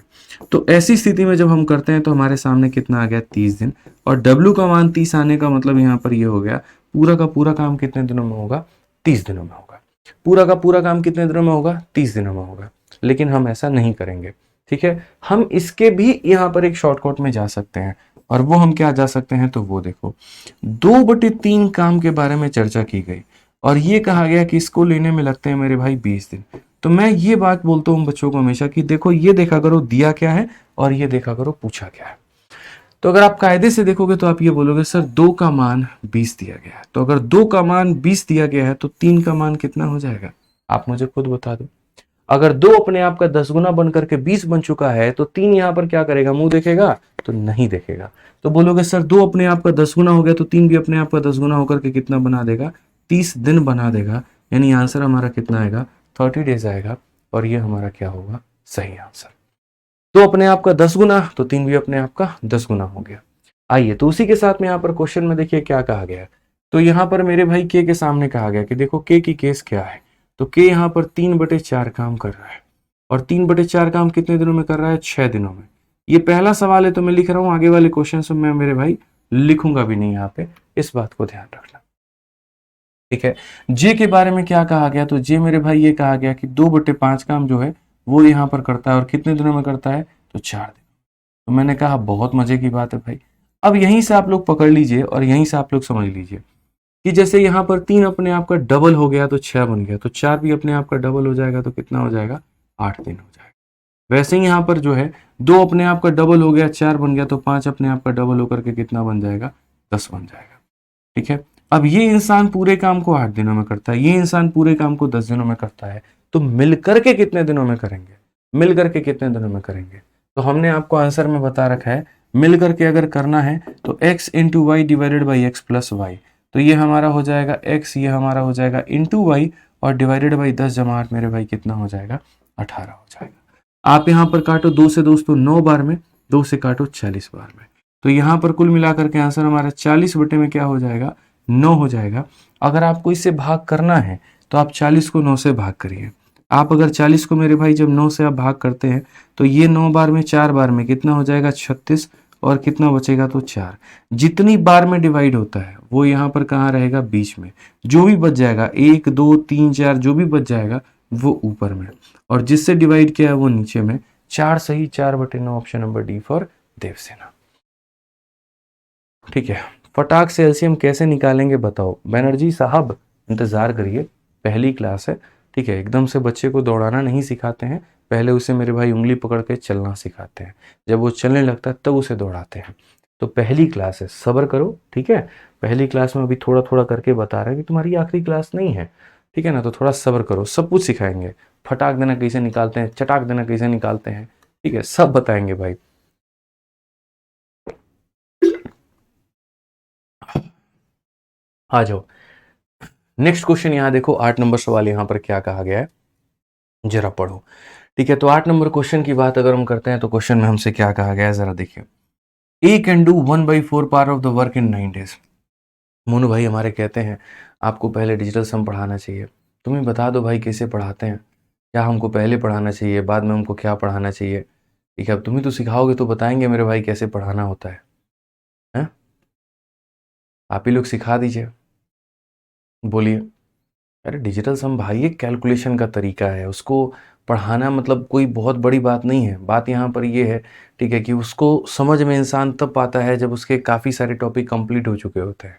तो ऐसी स्थिति में जब हम करते हैं तो हमारे सामने कितना आ गया, 30 दिन। और W का मान 30 आने का मतलब यहाँ पर ये हो गया, पूरा का पूरा काम कितने दिनों में होगा, 30 दिनों में होगा। पूरा का पूरा काम कितने दिनों में होगा, 30 दिनों में होगा। लेकिन हम ऐसा नहीं करेंगे। ठीक है, हम इसके भी यहाँ पर एक शॉर्टकट में जा सकते हैं, और वो हम क्या जा सकते हैं, तो वो देखो 2/3 काम के बारे में चर्चा की गई और ये कहा गया कि इसको लेने में लगते हैं मेरे भाई 20 दिन। तो मैं ये बात बोलता हूँ बच्चों को हमेशा कि देखो ये देखा करो दिया क्या है और ये देखा करो पूछा क्या है। तो अगर आप कायदे से देखोगे तो आप ये बोलोगे सर 2 का मान 20 दिया गया है, तो अगर 2 का मान 20 दिया गया है तो 3 का मान कितना हो जाएगा, आप मुझे खुद बता दो। अगर 2 अपने आप का 10 गुना बन करके 20 बन चुका है तो 3 यहां पर क्या करेगा, मुंह देखेगा, तो नहीं देखेगा। तो बोलोगे सर 2 अपने आप का 10 गुना हो गया तो 3 भी अपने आप का 10 गुना होकर के कितना बना देगा, 30 दिन बना देगा। यानी आंसर हमारा कितना आएगा, 30 डेज आएगा। और ये हमारा क्या होगा, सही आंसर। 2 अपने आप का 10 गुना तो 3 भी अपने आप का 10 गुना हो गया। आइए, तो उसी के साथ में यहाँ पर क्वेश्चन में देखिए क्या कहा गया है। तो यहाँ पर मेरे भाई के सामने कहा गया कि देखो के की केस क्या है। तो के यहाँ पर 3/4 काम कर रहा है और 3/4 काम कितने दिनों में कर रहा है, 6 दिनों में। ये पहला सवाल है तो मैं लिख रहा हूं, आगे वाले क्वेश्चन में मैं मेरे भाई लिखूंगा भी नहीं यहाँ पे, इस बात को ध्यान रखना। ठीक है, जे के बारे में क्या कहा गया, तो जे मेरे भाई ये कहा गया कि 2/5 काम जो है वो यहाँ पर करता है और कितने दिनों में करता है, तो 4 दिन। तो मैंने कहा बहुत मजे की बात है भाई। अब यहीं से आप लोग पकड़ लीजिए और यहीं से आप लोग समझ लीजिए कि जैसे यहाँ पर 3 अपने आप का डबल हो गया तो 6 बन गया, तो 4 भी अपने आप का डबल हो जाएगा तो कितना हो जाएगा, 8 दिन हो जाएगा। वैसे ही यहाँ पर जो है 2 अपने आप का डबल हो गया, 4 बन गया, तो 5 अपने आप का डबल होकर के कितना बन जाएगा, 10 बन जाएगा। ठीक है, अब ये इंसान पूरे काम को 8 दिनों में करता है, ये इंसान पूरे काम को 10 दिनों में करता है, तो मिलकर के कितने दिनों में करेंगे, मिलकर के कितने दिनों में करेंगे। तो हमने आपको आंसर में बता रखा है, मिलकर के अगर करना है तो x into Y divided by X plus Y. तो ये हमारा हो जाएगा x, ये हमारा हो जाएगा इंटू वाई और डिवाइडेड बाई 10 जमा 8 मेरे भाई कितना हो जाएगा, 18 हो जाएगा। आप यहाँ पर काटो 2 से दोस्तों 9 बार में, 2 से काटो 40 बार में, तो यहाँ पर कुल मिलाकर के आंसर हमारा 40 बटे में क्या हो जाएगा, 9 हो जाएगा। अगर आपको इससे भाग करना है तो आप 40 को 9 से भाग करिए। आप अगर 40 को मेरे भाई जब 9 से आप भाग करते हैं तो ये 9 बार में 4 बार में कितना हो जाएगा, 36, और कितना बचेगा, तो 4। जितनी बार में डिवाइड होता है वो यहाँ पर कहाँ रहेगा, बीच में। जो भी बच जाएगा 1 2 3 4 जो भी बच जाएगा वो ऊपर में, और जिससे डिवाइड किया है वो नीचे में। 4 सही, 4/9, option number D for Devasena. ठीक है, फटाक से एलसीएम कैसे निकालेंगे बताओ। बैनर्जी साहब इंतजार करिए, पहली क्लास है। ठीक है, एकदम से बच्चे को दौड़ाना नहीं सिखाते हैं, पहले उसे मेरे भाई उंगली पकड़ के चलना सिखाते हैं। जब वो चलने लगता है तब उसे दौड़ाते हैं। तो पहली क्लास है, सब्र करो। ठीक है, पहली क्लास में अभी थोड़ा थोड़ा करके बता रहे हैं कि तुम्हारी आखिरी क्लास नहीं है। ठीक है ना, तो थोड़ा सब्र करो, सब कुछ सिखाएंगे। फटाक देना कैसे निकालते हैं, चटाक देना कैसे निकालते हैं, ठीक है, सब बताएंगे भाई। आ जाओ, नेक्स्ट क्वेश्चन यहाँ देखो, 8 नंबर सवाल यहाँ पर क्या कहा गया है, जरा पढ़ो। ठीक है, तो 8 नंबर क्वेश्चन की बात अगर हम करते हैं तो क्वेश्चन में हमसे क्या कहा गया है, जरा देखिए। A can do 1/4 part of the work in 9 days. Monu भाई हमारे कहते हैं आपको पहले डिजिटल सम पढ़ाना चाहिए। तुम्हें बता दो भाई कैसे पढ़ाते हैं, क्या हमको पहले पढ़ाना चाहिए, बाद में हमको क्या पढ़ाना चाहिए। ठीक है, अब तुम्हें तो सिखाओगे तो बताएंगे मेरे भाई कैसे पढ़ाना होता है, हैं? आप ही लोग सिखा दीजिए, बोलिए। अरे डिजिटल सम भाई एक कैलकुलेशन का तरीका है, उसको पढ़ाना मतलब कोई बहुत बड़ी बात नहीं है। बात यहाँ पर ये है, ठीक है, कि उसको समझ में इंसान तब पाता है जब उसके काफ़ी सारे टॉपिक कंप्लीट हो चुके होते हैं।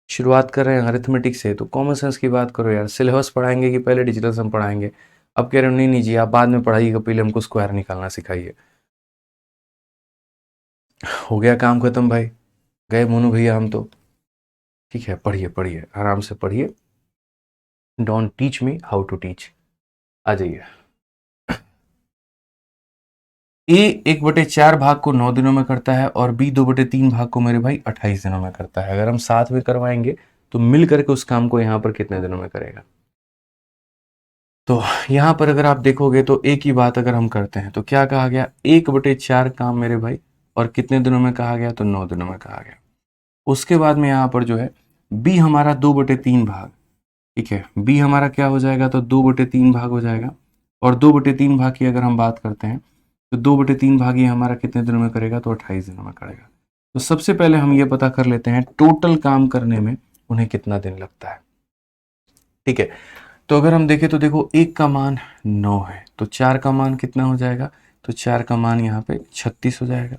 शुरुआत कर रहे हैं अरिथमेटिक से तो कॉमन सेंस की बात करो यार, सिलेबस पढ़ाएंगे कि पहले डिजिटल सम पढ़ाएंगे। अब कह रहे हो नहीं नहीं जी आप बाद में पढ़ाइएगा, पहले हमको स्क्वायर निकालना सिखाइए। हो गया काम खत्म भाई, गए मोनू भैया हम तो। ठीक है, पढ़िए पढ़िए, आराम से पढ़िए। Don't teach me how to teach. आ जाइए। ए 1/4 भाग को 9 दिनों में करता है और बी 2/3 भाग को मेरे भाई 28 दिनों में करता है। अगर हम साथ में करवाएंगे तो मिल करके उस काम को यहां पर कितने दिनों में करेगा। तो यहां पर अगर आप देखोगे तो एक ही बात अगर हम करते हैं तो क्या कहा गया, 1/4 काम मेरे भाई, और कितने दिनों में कहा गया, तो 9 दिनों में कहा गया। उसके बाद में यहाँ पर जो है बी हमारा 2/3 भाग, ठीक है, बी हमारा क्या हो जाएगा, तो 2/3 भाग हो जाएगा। और 2/3 भाग की अगर हम बात करते हैं तो 2/3 भाग ये हमारा कितने दिनों में करेगा, तो 28 दिनों में करेगा। तो सबसे पहले हम ये पता कर लेते हैं टोटल काम करने में उन्हें कितना दिन लगता है। ठीक है, तो अगर हम देखें तो देखो एक का मान 9 है, तो 4 का मान कितना हो जाएगा, तो 4 का मान यहाँ पे 36 हो जाएगा।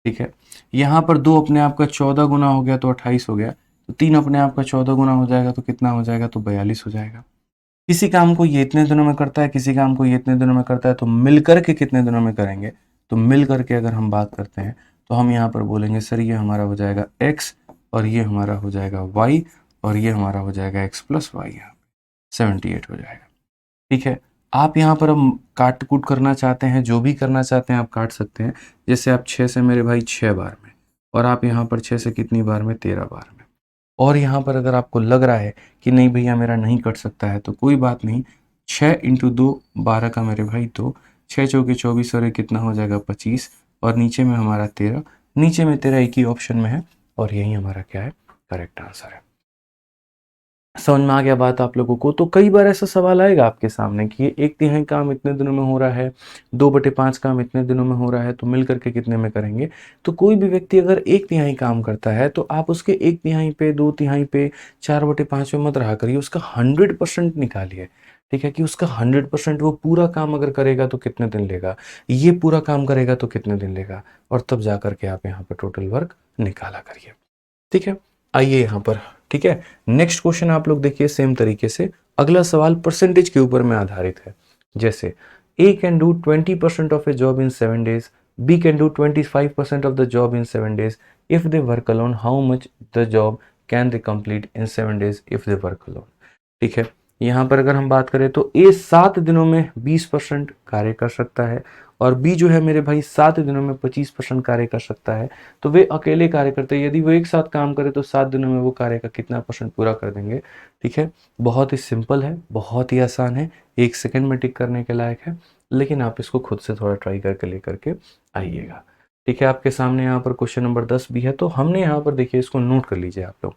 ठीक है, यहाँ पर 2 अपने आप का 14 गुना हो गया तो 28 हो गया, तो 3 अपने आप का 14 गुना हो जाएगा तो कितना हो जाएगा, तो 42 हो जाएगा। किसी काम को ये इतने दिनों में करता है, किसी काम को ये इतने दिनों में करता है, तो मिलकर के कितने दिनों में करेंगे, तो मिलकर के अगर हम बात करते हैं तो हम यहाँ पर बोलेंगे सर ये हमारा हो जाएगा x और ये हमारा हो जाएगा y और ये हमारा हो जाएगा x प्लस वाई, यहाँ 78 हो जाएगा। ठीक है, आप यहाँ पर हम काट कूट करना चाहते हैं, जो भी करना चाहते हैं आप काट सकते हैं। जैसे आप 6 से मेरे भाई 6 बार में, और आप यहाँ पर 6 से कितनी बार में, 13 बार में। और यहाँ पर अगर आपको लग रहा है कि नहीं भैया मेरा नहीं कट सकता है तो कोई बात नहीं, 6 इंटू 2 12 का मेरे भाई, तो 6 चौके 24 और ये कितना हो जाएगा 25, और नीचे में हमारा 13, नीचे में 13 एक ही ऑप्शन में है और यही हमारा क्या है, करेक्ट आंसर है। समझ में आ गया बात आप लोगों को। तो कई बार ऐसा सवाल आएगा आपके सामने कि ये 1/3 काम इतने दिनों में हो रहा है, 2/5 काम इतने दिनों में हो रहा है, तो मिल करके कितने में करेंगे। तो कोई भी व्यक्ति अगर 1/3 काम करता है तो आप उसके 1/3 पे, 2/3 पे, 4/5 पे मत रहा करिए, उसका 100% निकालिए। ठीक है, कि उसका 100% वो पूरा काम अगर करेगा तो कितने दिन लेगा, ये पूरा काम करेगा तो कितने दिन लेगा, और तब जा करके आप यहाँ पर टोटल वर्क निकाला करिए। ठीक है, आइए यहाँ पर। ठीक है, नेक्स्ट क्वेश्चन आप लोग देखिए सेम तरीके से। अगला सवाल परसेंटेज के ऊपर में आधारित है। जैसे A can do 20% of a job in 7 days, B can do 25% of the job in 7 days, if they work alone how much the job can they complete in 7 days if they work alone. ठीक है, यहाँ पर अगर हम बात करें तो ए 7 दिनों में 20% कार्य कर सकता है, और बी जो है मेरे भाई 7 दिनों में 25% कार्य कर सकता है। तो वे अकेले कार्य करते हैं, यदि वो एक साथ काम करे तो 7 दिनों में वो कार्य का कितना % पूरा कर देंगे। ठीक है, बहुत ही सिंपल है, बहुत ही आसान है, 1 सेकंड में टिक करने के लायक है, लेकिन आप इसको खुद से थोड़ा ट्राई करके लेकर के आइएगा। ठीक है, आपके सामने यहाँ पर क्वेश्चन नंबर 10 भी है, तो हमने यहाँ पर देखिए इसको नोट कर लीजिए आप लोग।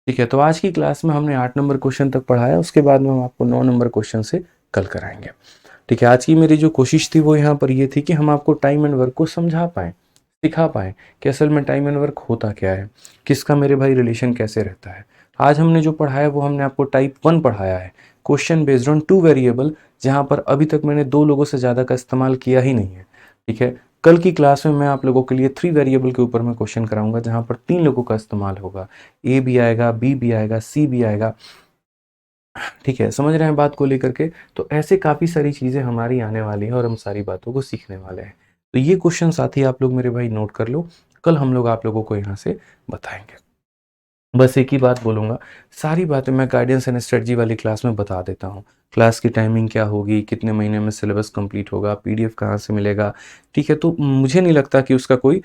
ठीक है, तो आज की क्लास में हमने 8 नंबर क्वेश्चन तक पढ़ाया, उसके बाद में हम आपको 9 नंबर क्वेश्चन से कल कराएंगे। ठीक है, आज की मेरी जो कोशिश थी वो यहाँ पर ये थी कि हम आपको टाइम एंड वर्क को समझा पाएँ, सिखा पाएँ कि असल में टाइम एंड वर्क होता क्या है, किसका मेरे भाई रिलेशन कैसे रहता है। आज हमने जो पढ़ाया वो हमने आपको टाइप 1 पढ़ाया है, क्वेश्चन बेस्ड ऑन 2 वेरिएबल, जहाँ पर अभी तक मैंने 2 लोगों से ज़्यादा का इस्तेमाल किया ही नहीं है। ठीक है, कल की क्लास में मैं आप लोगों के लिए 3 वेरिएबल के ऊपर में क्वेश्चन कराऊंगा, जहाँ पर 3 लोगों का इस्तेमाल होगा, ए भी आएगा, बी भी आएगा, सी भी आएगा। ठीक है, समझ रहे हैं बात को लेकर के। तो ऐसे काफ़ी सारी चीज़ें हमारी आने वाली हैं और हम सारी बातों को सीखने वाले हैं। तो ये क्वेश्चन साथ ही आप लोग मेरे भाई नोट कर लो, कल हम लोग आप लोगों को यहाँ से बताएंगे। बस एक ही बात बोलूँगा, सारी बातें मैं गाइडेंस एंड स्ट्रेटजी वाली क्लास में बता देता हूँ। क्लास की टाइमिंग क्या होगी, कितने महीने में सिलेबस कंप्लीट होगा, पीडीएफ कहाँ से मिलेगा। ठीक है, तो मुझे नहीं लगता कि उसका कोई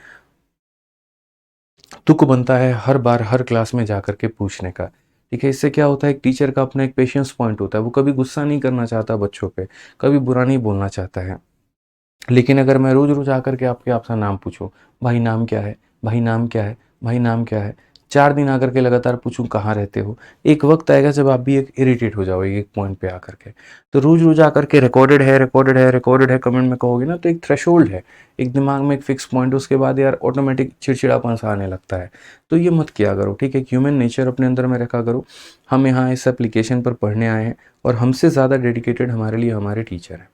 तुक बनता है हर बार हर क्लास में जाकर के पूछने का। ठीक है, इससे क्या होता है, एक टीचर का अपना एक पेशेंस पॉइंट होता है, वो कभी गुस्सा नहीं करना चाहता बच्चों पे, कभी बुरा नहीं बोलना चाहता है। लेकिन अगर मैं रोज रोज आकर के आपका नाम पूछूं, भाई नाम क्या है, भाई नाम क्या है, भाई नाम क्या है, 4 दिन आकर के लगातार पूछूं कहाँ रहते हो, एक वक्त आएगा जब आप भी एक इरिटेट हो जाओगे एक पॉइंट पे आकर के। तो रोज रोज आकर के रिकॉर्डेड है, रिकॉर्डेड है, रिकॉर्डेड है कमेंट में कहोगे ना, तो एक थ्रेशोल्ड है, एक दिमाग में एक फिक्स पॉइंट, उसके बाद यार ऑटोमेटिक चिड़चिड़ापन सा आने लगता है। तो ये मत किया करो। ठीक है, ह्यूमन नेचर अपने अंदर में रखा करो। हम यहाँ इस एप्लीकेशन पर पढ़ने आए हैं और हमसे ज़्यादा डेडिकेटेड हमारे लिए हमारे टीचर हैं।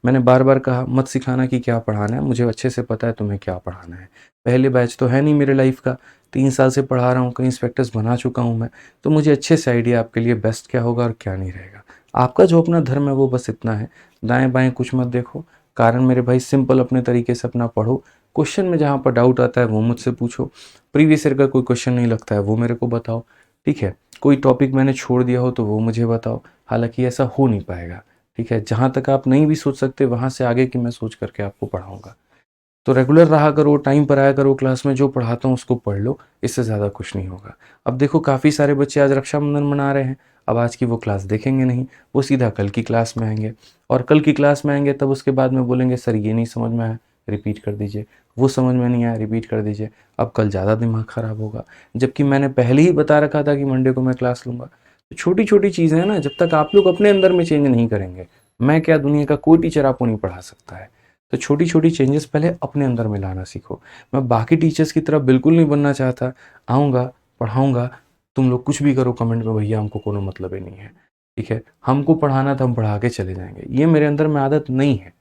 मैंने बार बार कहा मत सिखाना कि क्या पढ़ाना है, मुझे अच्छे से पता है तुम्हें क्या पढ़ाना है। पहले बैच तो है नहीं मेरे लाइफ का, 3 साल से पढ़ा रहा हूँ, कई इंस्पेक्टर्स बना चुका हूँ मैं, तो मुझे अच्छे से आइडिया आपके लिए बेस्ट क्या होगा और क्या नहीं रहेगा। आपका जो अपना धर्म है वो बस इतना है, दाएं बाएं कुछ मत देखो। कारण मेरे भाई सिंपल अपने तरीके से अपना पढ़ो। क्वेश्चन में जहाँ पर डाउट आता है वो मुझसे पूछो। प्रीवियस ईयर का कोई क्वेश्चन नहीं लगता है वो मेरे को बताओ, ठीक है। कोई टॉपिक मैंने छोड़ दिया हो तो वो मुझे बताओ। हालांकि ऐसा हो नहीं पाएगा, ठीक है। जहाँ तक आप नहीं भी सोच सकते वहाँ से आगे की मैं सोच करके आपको पढ़ाऊँगा। तो रेगुलर रहा करो, टाइम पर आया करो, क्लास में जो पढ़ाता हूँ उसको पढ़ लो, इससे ज़्यादा कुछ नहीं होगा। अब देखो काफ़ी सारे बच्चे आज रक्षाबंधन मना रहे हैं, अब आज की वो क्लास देखेंगे नहीं, वो सीधा कल की क्लास में आएंगे, और कल की क्लास में आएंगे तब उसके बाद में बोलेंगे सर ये नहीं समझ में आया, रिपीट कर दीजिए, वो समझ में नहीं आया, रिपीट कर दीजिए। अब कल ज़्यादा दिमाग ख़राब होगा, जबकि मैंने पहले ही बता रखा था कि मंडे को मैं क्लास लूँगा। तो छोटी छोटी चीज़ें हैं ना, जब तक आप लोग अपने अंदर में चेंज नहीं करेंगे, मैं क्या दुनिया का कोई टीचर आपको नहीं पढ़ा सकता है। तो छोटी छोटी चेंजेस पहले अपने अंदर में लाना सीखो। मैं बाकी टीचर्स की तरह बिल्कुल नहीं बनना चाहता, आऊँगा पढ़ाऊँगा, तुम लोग कुछ भी करो कमेंट में, भैया हमको कोनो मतलब ही नहीं है, ठीक है। हमको पढ़ाना तो हम पढ़ा के चले जाएंगे, ये मेरे अंदर में आदत नहीं है,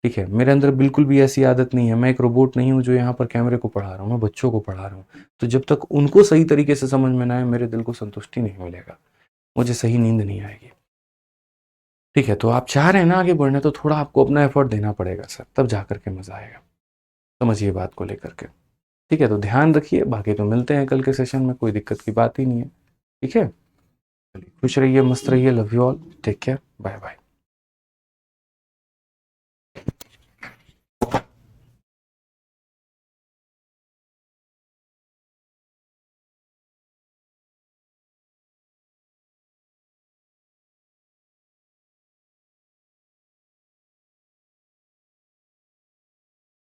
ठीक है। मेरे अंदर बिल्कुल भी ऐसी आदत नहीं है। मैं एक रोबोट नहीं हूँ जो यहाँ पर कैमरे को पढ़ा रहा हूँ, मैं बच्चों को पढ़ा रहा हूँ। तो जब तक उनको सही तरीके से समझ में ना आए मेरे दिल को संतुष्टि नहीं मिलेगा, मुझे सही नींद नहीं आएगी, ठीक है। तो आप चाह रहे हैं ना आगे बढ़ने, तो थोड़ा आपको अपना एफर्ट देना पड़ेगा सर, तब जा करके मज़ा आएगा। समझिए बात को लेकर के, ठीक है। तो ध्यान रखिए, बाकी तो मिलते हैं कल के सेशन में, कोई दिक्कत की बात ही नहीं है, ठीक है। चलिए खुश रहिए, मस्त रहिए, love you all, take care, bye bye.